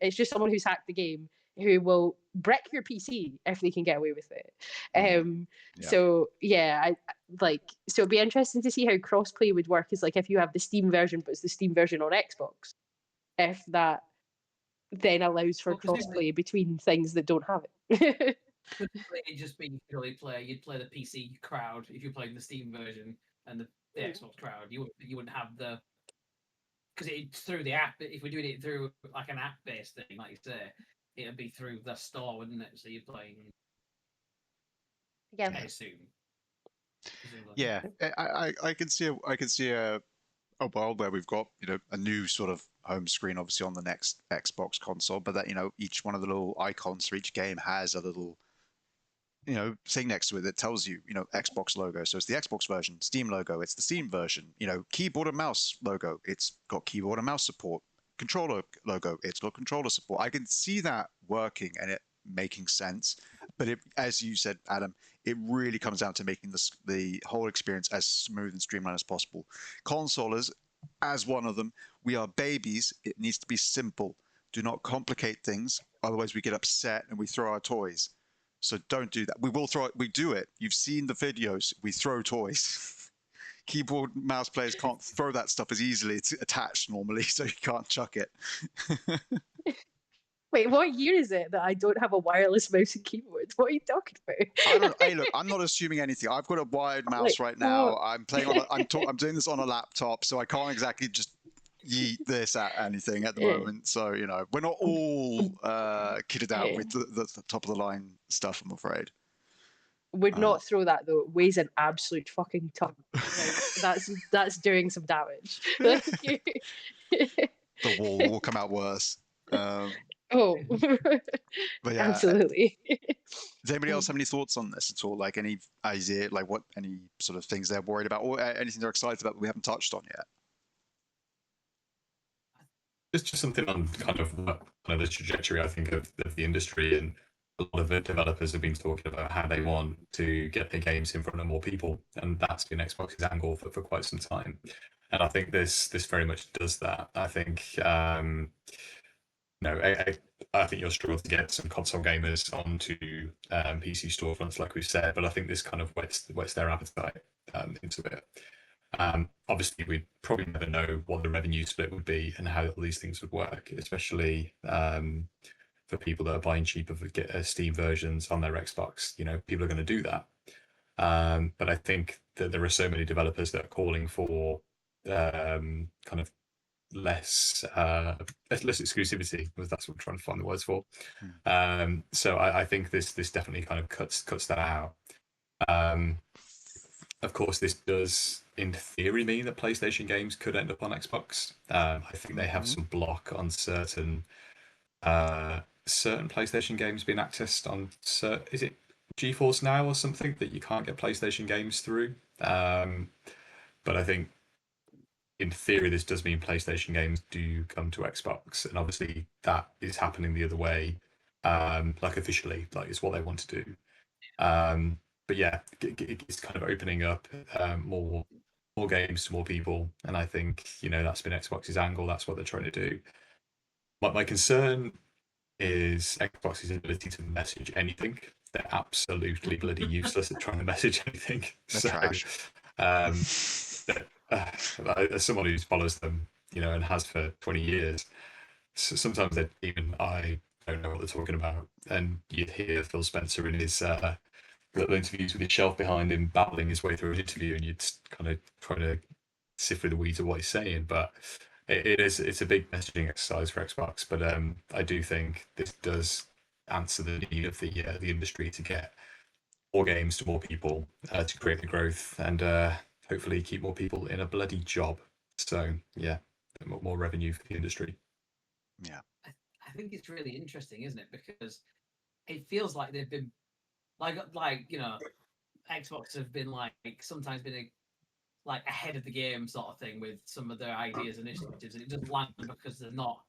It's just someone who's hacked the game who will wreck your PC if they can get away with it. So it'd be interesting to see how crossplay would work. Is like if you have the Steam version, but it's the Steam version on Xbox, if that then allows for crossplay between things that don't have it. It'd just be you'd play the PC crowd if you're playing the Steam version, and the Xbox crowd you wouldn't have the, because it's through the app. If we're doing it through like an app-based thing, like you say, it'd be through the store, wouldn't it? So you're playing. Yeah. I assume. Yeah, I can see a world where we've got a new sort of home screen, obviously on the next Xbox console, but that each one of the little icons for each game has a little thing next to it that tells you Xbox logo. So it's the Xbox version. Steam logo, it's the Steam version. Keyboard and mouse logo, it's got keyboard and mouse support. Controller logo, it's got controller support. I can see that working and it making sense, but as you said, Adam, it really comes down to making the whole experience as smooth and streamlined as possible. Consolers, as one of them, we are babies. It needs to be simple. Do not complicate things, otherwise we get upset and we throw our toys. So don't do that. We do it. You've seen the videos. We throw toys. Keyboard, mouse players can't throw that stuff as easily. It's attached normally, so you can't chuck it. Wait, what year is it that I don't have a wireless mouse and keyboard? What are you talking about? Hey, look, I'm not assuming anything. I've got a wired mouse right now. I'm playing I'm doing this on a laptop, so I can't exactly just yeet this at anything at the moment. So we're not all kitted out with the top of the line stuff, I'm afraid. Would not throw that though. It weighs an absolute fucking ton. That's doing some damage. The wall will come out worse. But yeah, absolutely. Does anybody else have any thoughts on this at all? Like any idea, like any sort of things they're worried about, or anything they're excited about that we haven't touched on yet? It's just something on kind of the trajectory, I think, of the industry, and a lot of the developers have been talking about how they want to get their games in front of more people, and that's been Xbox's angle for quite some time. And I think this very much does that. I think I think you'll struggle to get some console gamers onto PC storefronts, like we said, but I think this kind of whets their appetite into it. Obviously, we'd probably never know what the revenue split would be and how all these things would work, especially for people that are buying cheaper Steam versions on their Xbox. People are going to do that. But I think that there are so many developers that are calling for kind of less exclusivity, because that's what I'm trying to find the words for. So I think this definitely kind of cuts that out. Of course, this does, in theory, mean that PlayStation games could end up on Xbox. I think they have some block on certain PlayStation games being accessed on. Is it GeForce Now or something that you can't get PlayStation games through? But I think, in theory, this does mean PlayStation games do come to Xbox, and obviously that is happening the other way, like officially, like it's what they want to do. But yeah, it's kind of opening up more games to more people, and I think that's been Xbox's angle. That's what they're trying to do. My concern is Xbox's ability to message anything. They're absolutely bloody useless at trying to message anything. Trash. As someone who follows them, and has for 20 years, sometimes I don't know what they're talking about. And you'd hear Phil Spencer in his little interviews with his shelf behind him, babbling his way through an interview, and you'd kind of try to sift through the weeds of what he's saying. But it's a big messaging exercise for Xbox. But I do think this does answer the need of the industry to get more games to more people, to create the growth, and hopefully keep more people in a bloody job. So yeah, more revenue for the industry. Yeah, I think it's really interesting, isn't it? Because it feels like they've been like Xbox have been sometimes been like ahead of the game sort of thing with some of their ideas and initiatives, and it doesn't land because they're not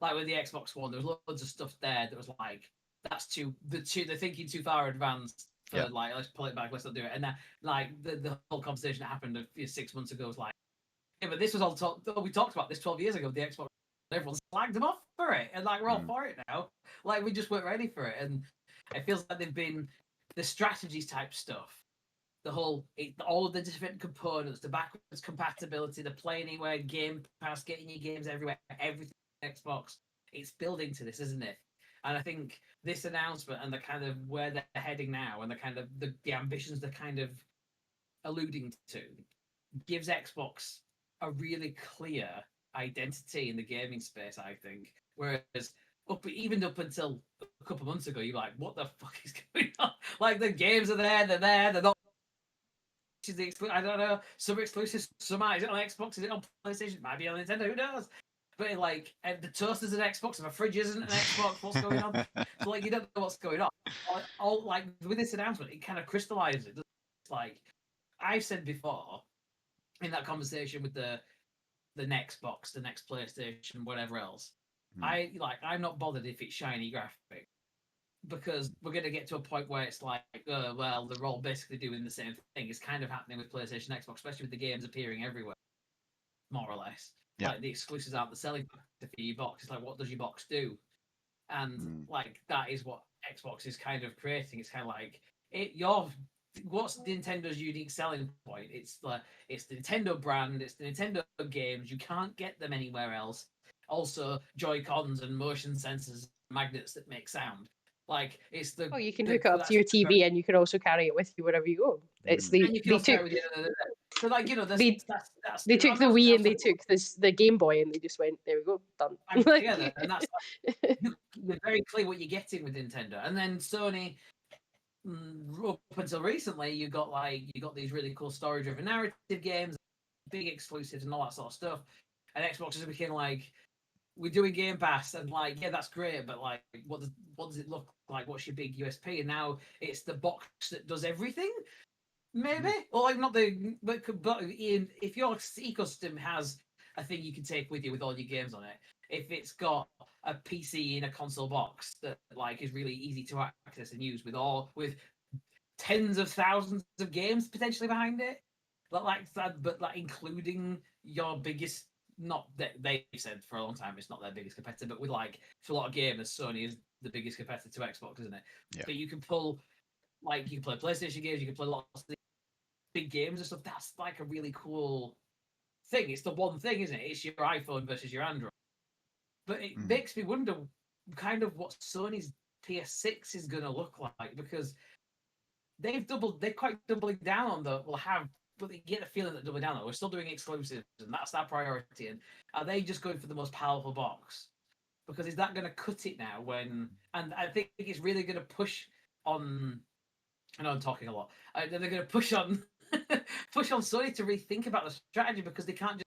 like with the Xbox One. There was loads of stuff there that was like they're thinking too far advanced for like let's pull it back, let's not do it. And that like the whole conversation that happened 6 months ago was like, yeah, but this was all we talked about this 12 years ago with the Xbox. Everyone slagged them off for it, and like we're all for it now. Like we just weren't ready for it, and it feels like they've been the strategies type stuff. The whole, all of the different components, the backwards compatibility, the play anywhere, Game Pass, getting your games everywhere, everything Xbox, it's building to this, isn't it? And I think this announcement and the kind of where they're heading now and the kind of the ambitions they're kind of alluding to gives Xbox a really clear identity in the gaming space, I think. Whereas even up until a couple of months ago, you're like, what the fuck is going on? Like the games are there, they're not. I don't know. Some exclusives, some is it on Xbox? Is it on PlayStation? It might be on Nintendo. Who knows? But like, the toaster's an Xbox, and my fridge isn't an Xbox. What's going on? So like, you don't know what's going on. All like with this announcement, it kind of crystallizes it. It's like I've said before in that conversation with the next box, the next PlayStation, whatever else. I'm not bothered if it's shiny graphic. Because we're going to get to a point where it's like, well, they're all basically doing the same thing. It's kind of happening with PlayStation, Xbox, especially with the games appearing everywhere, more or less. Yeah. Like the exclusives aren't the selling factor for your box. It's like, what does your box do? And like that is what Xbox is kind of creating. It's kind of like what's Nintendo's unique selling point? It's the Nintendo brand. It's the Nintendo games. You can't get them anywhere else. Also, Joy-Cons and motion sensors, magnets that make sound. Like it's the. Oh, you can hook it up to your TV, and you can also carry it with you wherever you go. It's they took. So like they took the Wii and they took the Game Boy and they just went, there we go, done. Together, and that's like, you're very clear what you're getting with Nintendo, and then Sony. Up until recently, you got these really cool story-driven narrative games, big exclusives, and all that sort of stuff. And Xbox has become like, we're doing Game Pass, and like, yeah, that's great, but like, what does it look like? What's your big USP? And now it's the box that does everything, maybe, or like not the, but if your ecosystem has a thing you can take with you with all your games on it, if it's got a PC in a console box that like is really easy to access and use with tens of thousands of games potentially behind it, but including your biggest. Not that they've said for a long time it's not their biggest competitor, but with like for a lot of gamers, Sony is the biggest competitor to Xbox, isn't it? Yeah. But you can pull, like, you can play PlayStation games, you can play lots of big games and stuff. That's like a really cool thing. It's the one thing, isn't it? It's your iPhone versus your Android. But it makes me wonder kind of what Sony's PS6 is going to look like, because they're quite doubling down on but they get a feeling that doubling down on, we're still doing exclusives, and that's our priority. And are they just going for the most powerful box? Because is that going to cut it now? And I think it's really going to push on. I know I'm talking a lot. They're going to push on Sony to rethink about the strategy, because they can't just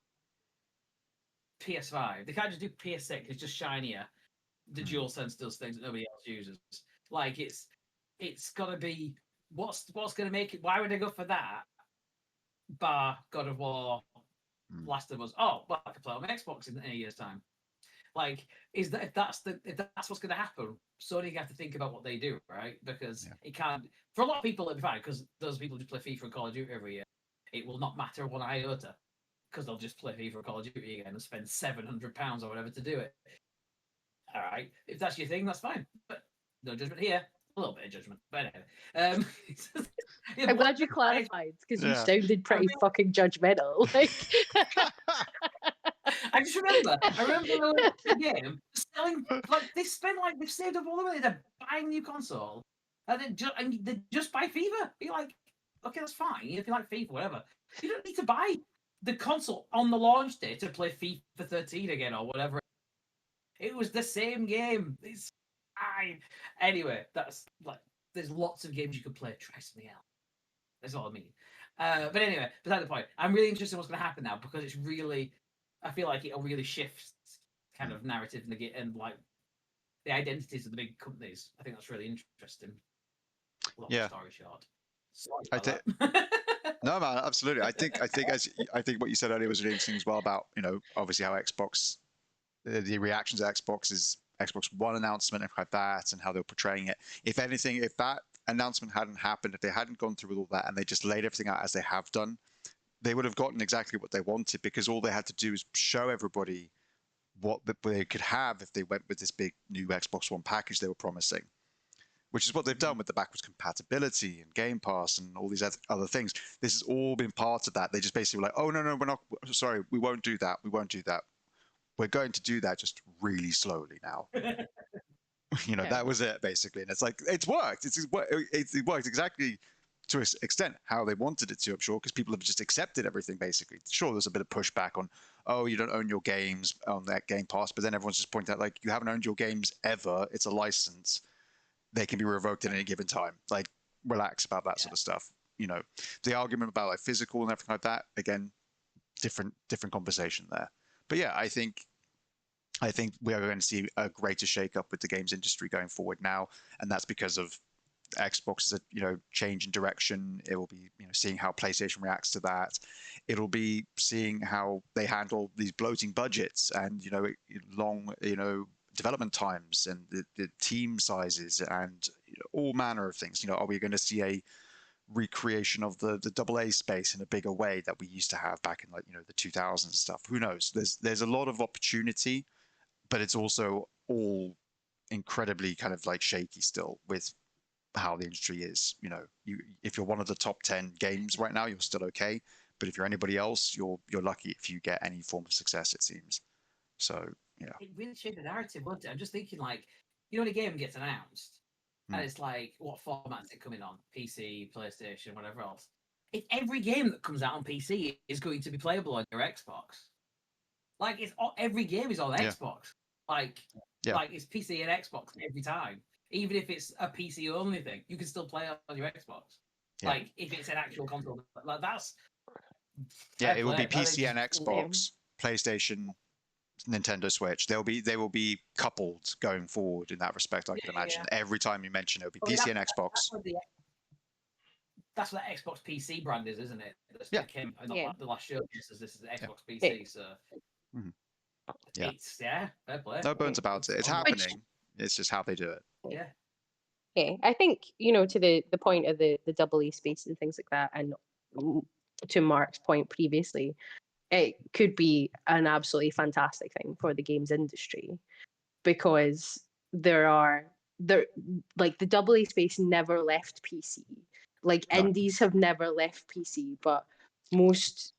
PS5. They can't just do PS6. It's just shinier. The DualSense does things that nobody else uses. Like it's got to be what's going to make it. Why would they go for that? Bar God of War, Last of Us. Oh, well, I could play on my Xbox in a year's time. Like, if that's what's going to happen, Sony have to think about what they do, right? Because it can't. For a lot of people, it'll be fine, because those people just play FIFA and Call of Duty every year. It will not matter one iota, because they'll just play FIFA and Call of Duty again and spend £700 or whatever to do it. All right, if that's your thing, that's fine. But no judgment here. A little bit of judgment, but anyway. I'm glad you clarified, because you sounded pretty fucking judgmental. Like, I remember the game selling, like they've saved up all the money, they're buying a new console, and they just buy FIFA. You're like, okay, that's fine. If you like FIFA, whatever. You don't need to buy the console on the launch day to play FIFA 13 again or whatever. It was the same game. It's fine. Anyway, that's like, there's lots of games you could play. Try something else. That's all I mean. But anyway, beside the point, I'm really interested in what's going to happen now, because it's really, I feel like it'll really shift kind of narrative and like the identities of the big companies. I think that's really interesting. Long story short. No, man, absolutely. I think what you said earlier was really interesting as well about, obviously how Xbox, the reactions to Xbox One announcement and like that, and how they were portraying it. If anything, if that announcement hadn't happened, if they hadn't gone through with all that and they just laid everything out as they have done, they would have gotten exactly what they wanted, because all they had to do is show everybody what they could have if they went with this big new Xbox One package they were promising, which is what they've done with the backwards compatibility and Game Pass and all these other things. This has all been part of that. They just basically were like, oh, no, we're not, sorry, we won't do that. We won't do that. We're going to do that just really slowly now. That was it, basically. And it's like, it's worked. It worked exactly to an extent how they wanted it to, I'm sure, because people have just accepted everything, basically. Sure, there's a bit of pushback on, oh, you don't own your games on that Game Pass, but then everyone's just pointing out, like, you haven't owned your games ever. It's a license. They can be revoked at any given time. Like, relax about that sort of stuff. The argument about like physical and everything like that, again, different conversation there. But yeah, I think we are going to see a greater shake-up with the games industry going forward now, and that's because of Xbox's change in direction. It will be seeing how PlayStation reacts to that. It'll be seeing how they handle these bloating budgets and long development times and the team sizes and all manner of things. Are we going to see a recreation of the AA space in a bigger way that we used to have back in the 2000s and stuff? Who knows? There's a lot of opportunity, but it's also all incredibly kind of like shaky still with how the industry is. If you're one of the top 10 games right now, you're still okay. But if you're anybody else, you're lucky if you get any form of success, it seems. So, yeah. It really changed the narrative, wasn't it? I'm just thinking, like, when a game gets announced, and it's like, what format's it coming on? PC, PlayStation, whatever else. If every game that comes out on PC is going to be playable on your Xbox, like, every game is on Xbox. Like it's PC and Xbox every time. Even if it's a PC only thing, you can still play on your Xbox. Yeah. Like, if it's an actual console, like that's. Yeah, it will be PC and Xbox, PlayStation, Nintendo Switch. They will be coupled going forward in that respect. I can imagine every time you mention it, it'll be PC and Xbox. That's what the Xbox PC brand is, isn't it? Came, the last show this is the Xbox PC. So it's fair play. No bones about it. It's happening. It's just how they do it. Yeah. Yeah, I think to the point of the AA space and things like that, and to Mark's point previously, it could be an absolutely fantastic thing for the games industry, because the AA space never left PC. Like, indies have never left PC, but most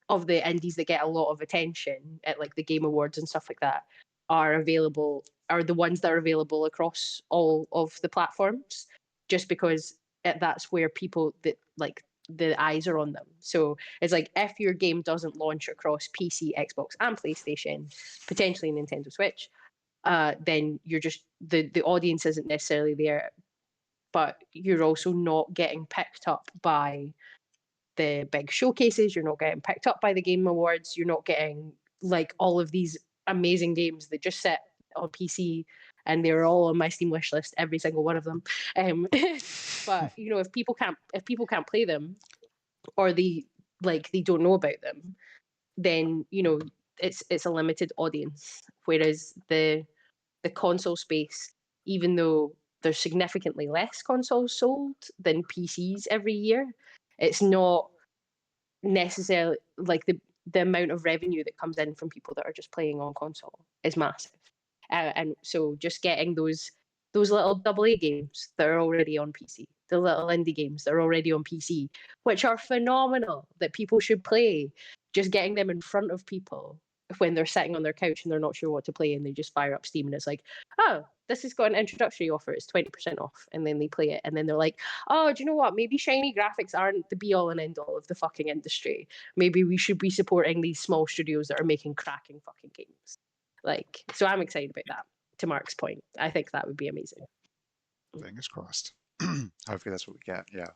of the indies that get a lot of attention at like the Game Awards and stuff like that are the ones that are available across all of the platforms, just because that's where people that like the eyes are on them. So it's like, if your game doesn't launch across PC, Xbox, and PlayStation, potentially Nintendo Switch, then you're just the audience isn't necessarily there, but you're also not getting picked up by the big showcases. You're not getting picked up by the Game Awards. You're not getting like all of these amazing games that just sit on PC, and they're all on my Steam wish list, every single one of them. But if people can't play them, or they don't know about them, then it's a limited audience. Whereas the console space, even though there's significantly less consoles sold than PCs every year, it's not necessarily like the amount of revenue that comes in from people that are just playing on console is massive. And so just getting those little AA games that are already on PC, the little indie games that are already on PC, which are phenomenal, that people should play, just getting them in front of people when they're sitting on their couch and they're not sure what to play, and they just fire up Steam and it's like, oh, this has got an introductory offer, it's 20% off, and then they play it, and then they're like, oh, do you know what, maybe shiny graphics aren't the be all and end all of the fucking industry. Maybe we should be supporting these small studios that are making cracking fucking games. Like, so I'm excited about that. To Mark's point, I think that would be amazing. Fingers crossed. Hopefully that's what we get. Yeah.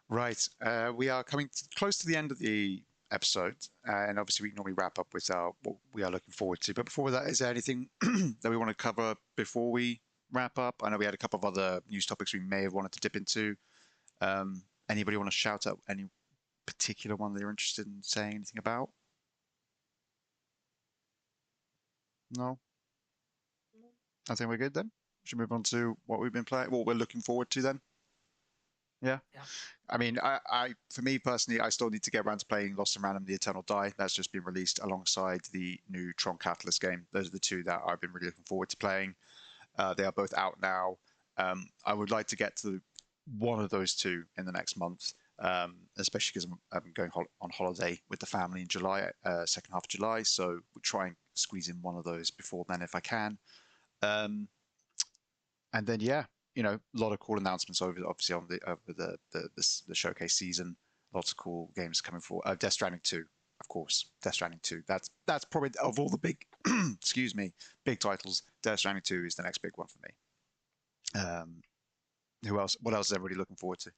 Right. We are coming close to the end of the episode, and obviously we normally wrap up with what we are looking forward to. But before that, is there anything that we want to cover before we wrap up? I know we had a couple of other news topics we may have wanted to dip into. Anybody want to shout out any particular one that you're interested in saying anything about? No? I think we're good then. Should move on to what we've been playing, what we're looking forward to then. Yeah. I mean, for me personally, I still need to get around to playing Lost and Random: The Eternal Die. That's just been released alongside the new Tron Catalyst game. Those are the two that I've been really looking forward to playing. They are both out now. I would like to get to one of those two in the next month, especially because I'm going on holiday with the family in July, second half of July. So we'll try and squeeze in one of those before then if I can. And then, yeah, you know, a lot of cool announcements obviously on the showcase season. Lots of cool games coming forward. Death Stranding 2, of course. Death Stranding 2. That's probably, of all the big, excuse me, big titles, Death Stranding 2 is the next big one for me. Who else? What else is everybody looking forward to?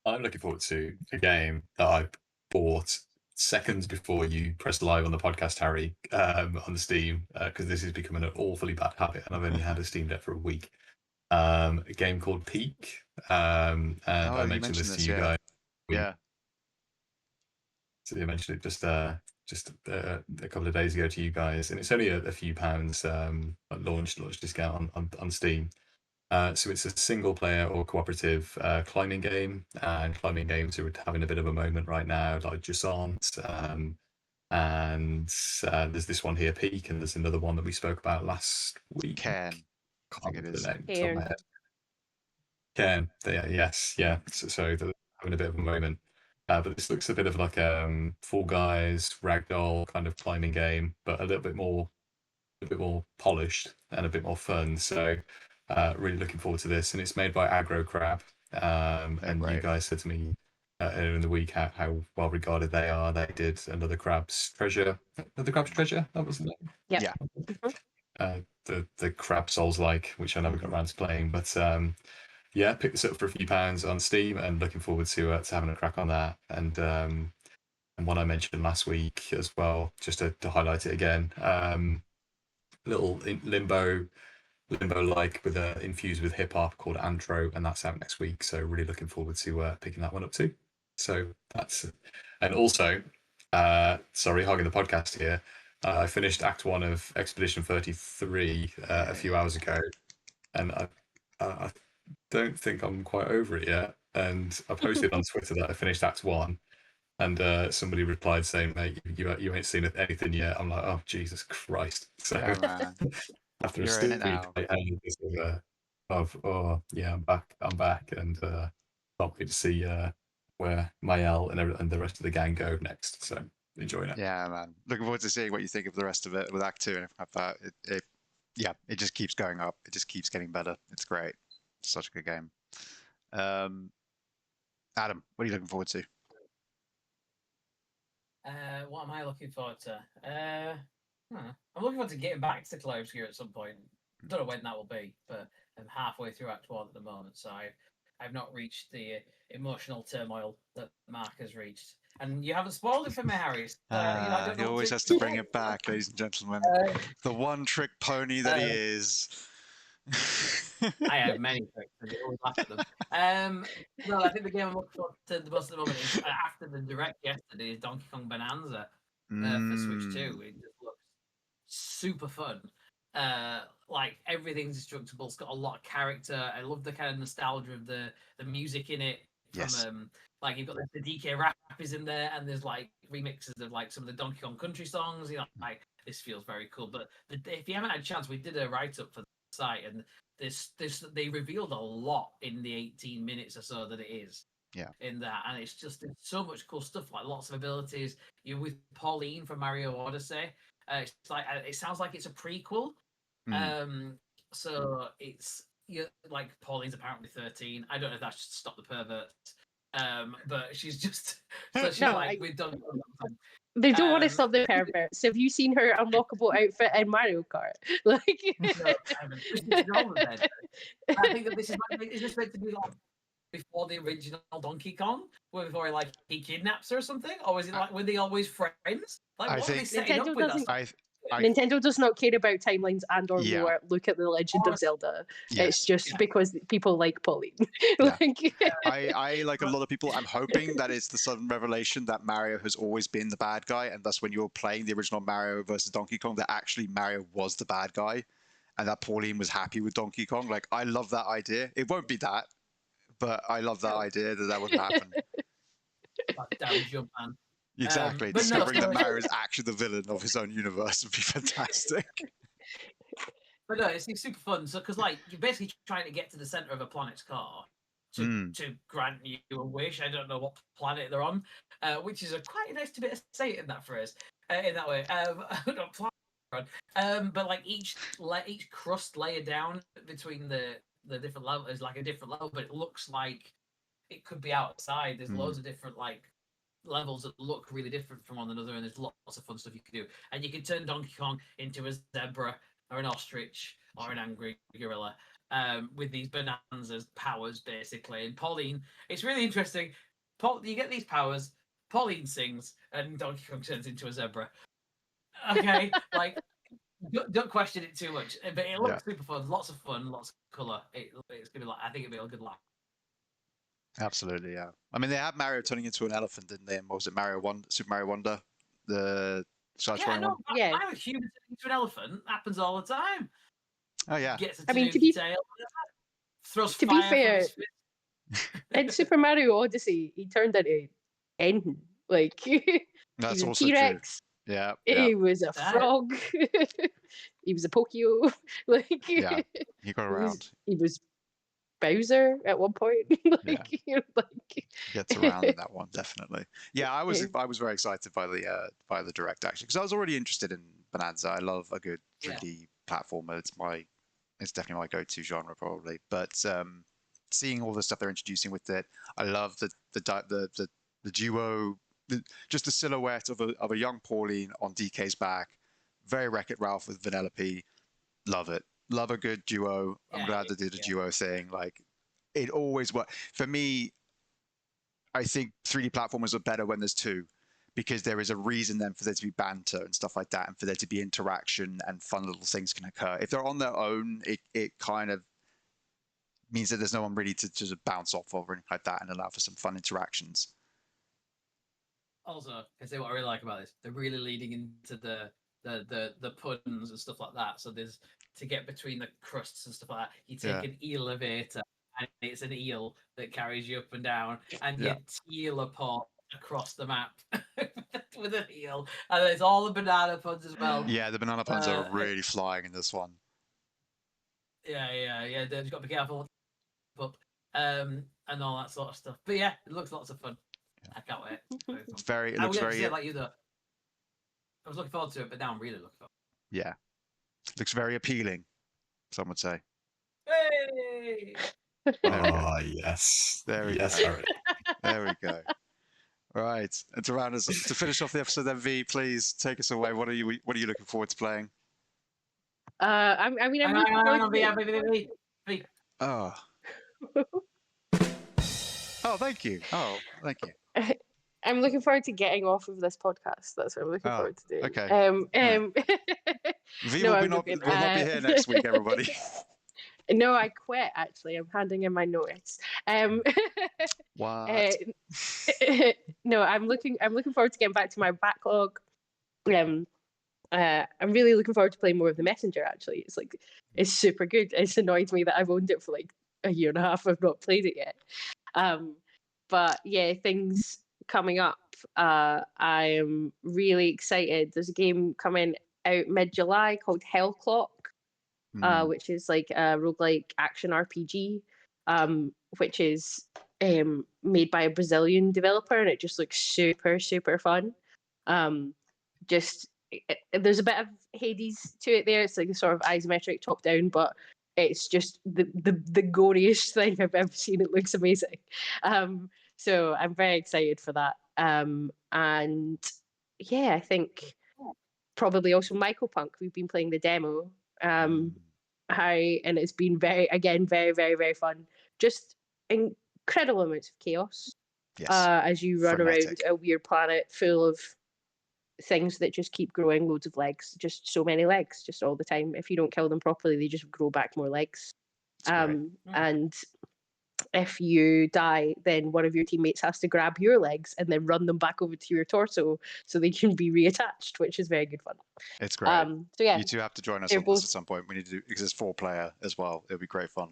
I'm looking forward to a game that I bought seconds before you pressed live on the podcast, Harry, on the Steam, because this is becoming an awfully bad habit, and I've only had a Steam Deck for a week. A game called Peak, and I mentioned this to you guys. Yeah. So I mentioned it just a couple of days ago to you guys, and it's only a few pounds launch discount on Steam. So it's a single player or cooperative climbing game, and climbing games are having a bit of a moment right now, like Jusant, and there's this one here, Peak, and there's another one that we spoke about last week. Ken, I think it is. Ken, yes, yeah. So they're having a bit of a moment. But this looks a bit of like Fall Guys, Ragdoll kind of climbing game, but a little bit more polished and a bit more fun. So really looking forward to this. And it's made by Aggro Crab. And you guys said to me earlier in the week how well regarded they are. They did Another Crab's Treasure. Another Crab's Treasure? That was the name? Yeah. The Crab Souls-like, which I never got around to playing. But yeah, picked this up for a few pounds on Steam and looking forward to having a crack on that. And one I mentioned last week as well, just to highlight it again. Little limbo-like with infused with hip hop called Antro, and that's out next week. So really looking forward to picking that one up too. So that's, and also, sorry, hogging the podcast here. I finished Act 1 of Expedition 33 a few hours ago, and I don't think I'm quite over it yet. And I posted on Twitter that I finished Act 1, and somebody replied saying, "Mate, you ain't seen anything yet." I'm like, "Oh, Jesus Christ!" So after a stiff week, oh yeah, I'm back, and can't wait to see where Mael and the rest of the gang go next. So enjoying it. Yeah, man. Looking forward to seeing what you think of the rest of it with Act 2 and everything like that. It just keeps going up. It just keeps getting better. It's great. It's such a good game. Adam, what are you looking forward to? What am I looking forward to? I'm looking forward to getting back to Cloud Gear at some point. I don't know when that will be, but I'm halfway through Act 1 at the moment, so I've not reached the emotional turmoil that Mark has reached. And you haven't spoiled it for me, Harry. He always has to bring it back, ladies and gentlemen. The one-trick pony that he is. I have many tricks, and you always laugh at them. No, I think the game I'm looking forward to the most at the moment is after the direct yesterday is Donkey Kong Bananza for Switch 2. It just looks super fun. Like everything's destructible. It's got a lot of character. I love the kind of nostalgia of the music in it. From, like you've got the DK rap is in there, and there's like remixes of like some of the Donkey Kong Country songs. You know, like this feels very cool. But if you haven't had a chance, we did a write up for the site, and this they revealed a lot in the 18 minutes or so that it is. Yeah. In that, and it's so much cool stuff, like lots of abilities. You're with Pauline from Mario Odyssey. It's like it sounds like it's a prequel. So it's like Pauline's apparently 13. I don't know if that should stop the perverts. But she's just so she's we've done. They don't want to stop the perverts. Have you seen her unlockable outfit in Mario Kart? Like, no, I haven't. I think that this is this meant to be like before the original Donkey Kong, before he kidnaps her or something, or is it like were they always friends? Like, what are they setting up with us? Nintendo does not care about timelines and or Yeah. lore. Look at the Legend of Zelda. It's Yes. just because people like Pauline. Yeah. Like, I like a lot of people. I'm hoping that it's the sudden revelation that Mario has always been the bad guy, and thus when you're playing the original Mario versus Donkey Kong, that actually Mario was the bad guy, and that Pauline was happy with Donkey Kong. Like, I love that idea. It won't be that, but I love that idea that would happen. That damn jump man. Exactly. But no, Discovering that Mario is actually the villain of his own universe would be fantastic. But no, it's super fun. So, because like you're basically trying to get to the center of a planet's car to grant you a wish. I don't know what planet they're on, which is quite a nice bit of say in that phrase, in that way. Not planet, but like each crust layer down between the different levels is like a different level, but it looks like it could be outside. There's loads of different like levels that look really different from one another, and there's lots of fun stuff you can do. And you can turn Donkey Kong into a zebra or an ostrich or an angry gorilla with these Bananza's powers, basically. And Pauline, it's really interesting. You get these powers, Pauline sings, and Donkey Kong turns into a zebra. Okay, like, don't question it too much. But it looks super fun, lots of colour. It's going to be like, I think it'll be a good laugh. Absolutely, yeah. I mean, they had Mario turning into an elephant, didn't they? And what was it, Super Mario Wonder? The side-scrolling one? Yeah. I'm a human turning into an elephant. Happens all the time. Oh, yeah. Gets I mean, to be tail, throws to fire be fair, from his fist. in Super Mario Odyssey, he turned into anything. Like, That's he was a also T-Rex. true. Yeah. He was a frog. He was a Pokio. Like, Yeah, he got around. He was Bowser at one point. Like, you know, like, gets around in that one, definitely. Yeah, I was very excited by the direct, actually, because I was already interested in Bonanza. I love a good 3D platformer. It's definitely my go-to genre, probably. But seeing all the stuff they're introducing with it, I love the duo, just the silhouette of a young Pauline on DK's back. Very Wreck-It Ralph with Vanellope. Love it. Love a good duo. I'm glad they did a duo thing. Like, it always works. For me, I think 3D platformers are better when there's two, because there is a reason then for there to be banter and stuff like that, and for there to be interaction and fun little things can occur. If they're on their own, it kind of means that there's no one really to just bounce off of or anything like that and allow for some fun interactions. Also, I say what I really like about this, they're really leading into the puns and stuff like that. So there's, to get between the crusts and stuff like that, you take an elevator, and it's an eel that carries you up and down, and you teleport across the map with an eel. And there's all the banana puns as well. Yeah, the banana puns are really flying in this one. Yeah. You've got to be careful. And all that sort of stuff. But yeah, it looks lots of fun. I can't wait. It looks very. Like you though. I was looking forward to it, but now I'm really looking forward. Yeah, looks very appealing. Some would say. Hey! Oh yes, there we go. There we go. All right, and to finish off the episode, then V, please take us away. What are you looking forward to playing? I'm looking forward to... Oh. Oh, thank you. I'm looking forward to getting off of this podcast. That's what I'm looking forward to doing. Okay. V no, will not be here next week, everybody. No, I quit. Actually, I'm handing in my notice. What? No, I'm looking forward to getting back to my backlog. I'm really looking forward to playing more of the Messenger. Actually, it's super good. It's annoyed me that I've owned it for like a year and a half. I've not played it yet. But yeah, things coming up. I am really excited. There's a game coming out mid-July called Hell Clock, which is like a roguelike action RPG, which is made by a Brazilian developer, and it just looks super, super fun. There's a bit of Hades to it there. It's like a sort of isometric top-down, but it's just the goriest thing I've ever seen. It looks amazing. So I'm very excited for that. And yeah, I think probably also Michael Punk. We've been playing the demo. And it's been very, very, very, very fun. Just incredible amounts of chaos. Yes. As you run around a weird planet full of things that just keep growing loads of legs, just so many legs, just all the time. If you don't kill them properly, they just grow back more legs. And if you die, then one of your teammates has to grab your legs and then run them back over to your torso so they can be reattached, which is very good fun. It's great. So yeah, you two have to join us they're on both- this at some point. We need to do, because it's 4-player as well. It'll be great fun.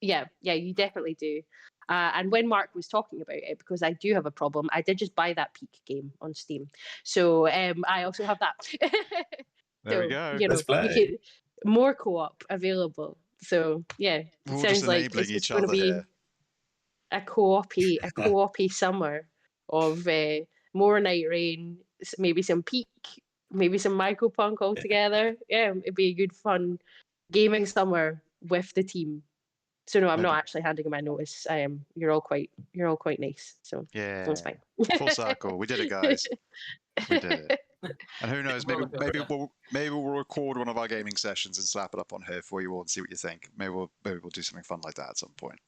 yeah, you definitely do. And when Mark was talking about it, because I do have a problem, I did just buy that Peak game on Steam. So I also have that. There we go. You know, Let's play. you can, more co-op available. So yeah, We're it all just sounds like enabling it's each going to other be here. a co-op summer of more Night Rain, maybe some Peak, maybe some Mycopunk all together. Yeah, it'd be a good fun gaming summer with the team. So no, I'm not actually handing in my notice. I am. You're all quite nice. So Yeah. that's fine. Full circle. We did it, guys. We did it. And who knows? Maybe Well, we'll record one of our gaming sessions and slap it up on here for you all and see what you think. Maybe we'll do something fun like that at some point.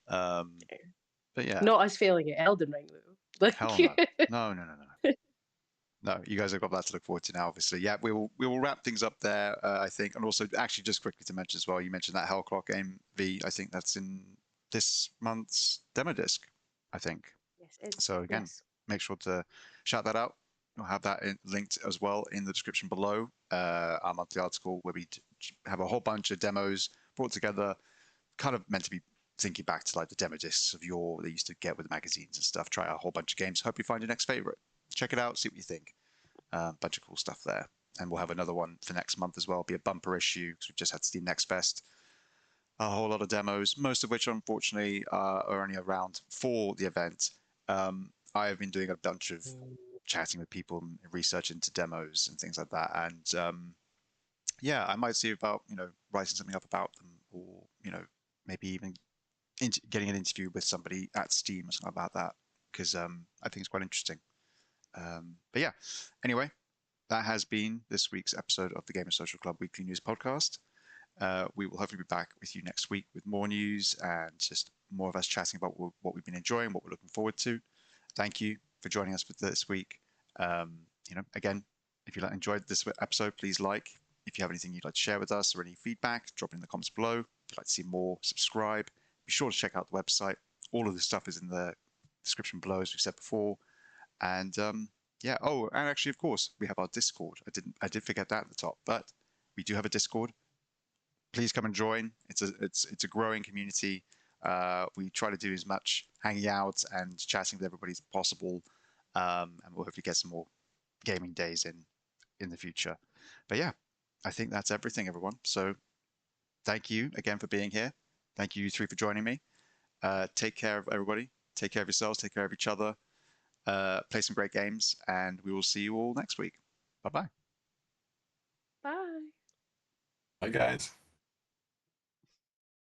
But yeah. Not us failing at Elden Ring though. Like... Hell no. No. No, you guys have got that to look forward to now, obviously. Yeah, we will wrap things up there, I think. And also, actually, just quickly to mention as well, you mentioned that Hellclock game V. I think that's in this month's demo disc, I think. Yes, it's, So again, make sure to shout that out. We'll have that linked as well in the description below. Our monthly article where we have a whole bunch of demos brought together, kind of meant to be thinking back to like the demo discs of yore that you used to get with magazines and stuff. Try out a whole bunch of games. Hope you find your next favorite. Check it out, see what you think. Bunch of cool stuff there. And we'll have another one for next month as well. It'll be a bumper issue because we've just had Steam Next Fest. A whole lot of demos, most of which unfortunately are only around for the event. I have been doing a bunch of chatting with people and research into demos and things like that. And yeah, I might see about, writing something up about them, or, maybe even getting an interview with somebody at Steam or something about that, because I think it's quite interesting. But yeah, anyway, that has been this week's episode of the Gamer Social Club Weekly News Podcast. We will hopefully be back with you next week with more news and just more of us chatting about what we've been enjoying, what we're looking forward to. Thank you for joining us for this week. Again, if you enjoyed this episode, please like. If you have anything you'd like to share with us or any feedback, drop it in the comments below. If you'd like to see more, subscribe. Be sure to check out the website. All of this stuff is in the description below, as we said before. And yeah. Oh, and actually, of course, we have our Discord. I did forget that at the top, but we do have a Discord. Please come and join. It's a growing community. We try to do as much hanging out and chatting with everybody as possible, and we'll hopefully get some more gaming days in the future. But yeah, I think that's everything, everyone. So thank you again for being here. Thank you three for joining me. Take care of everybody. Take care of yourselves. Take care of each other. Play some great games, and we will see you all next week. Bye-bye. Bye. Bye, guys.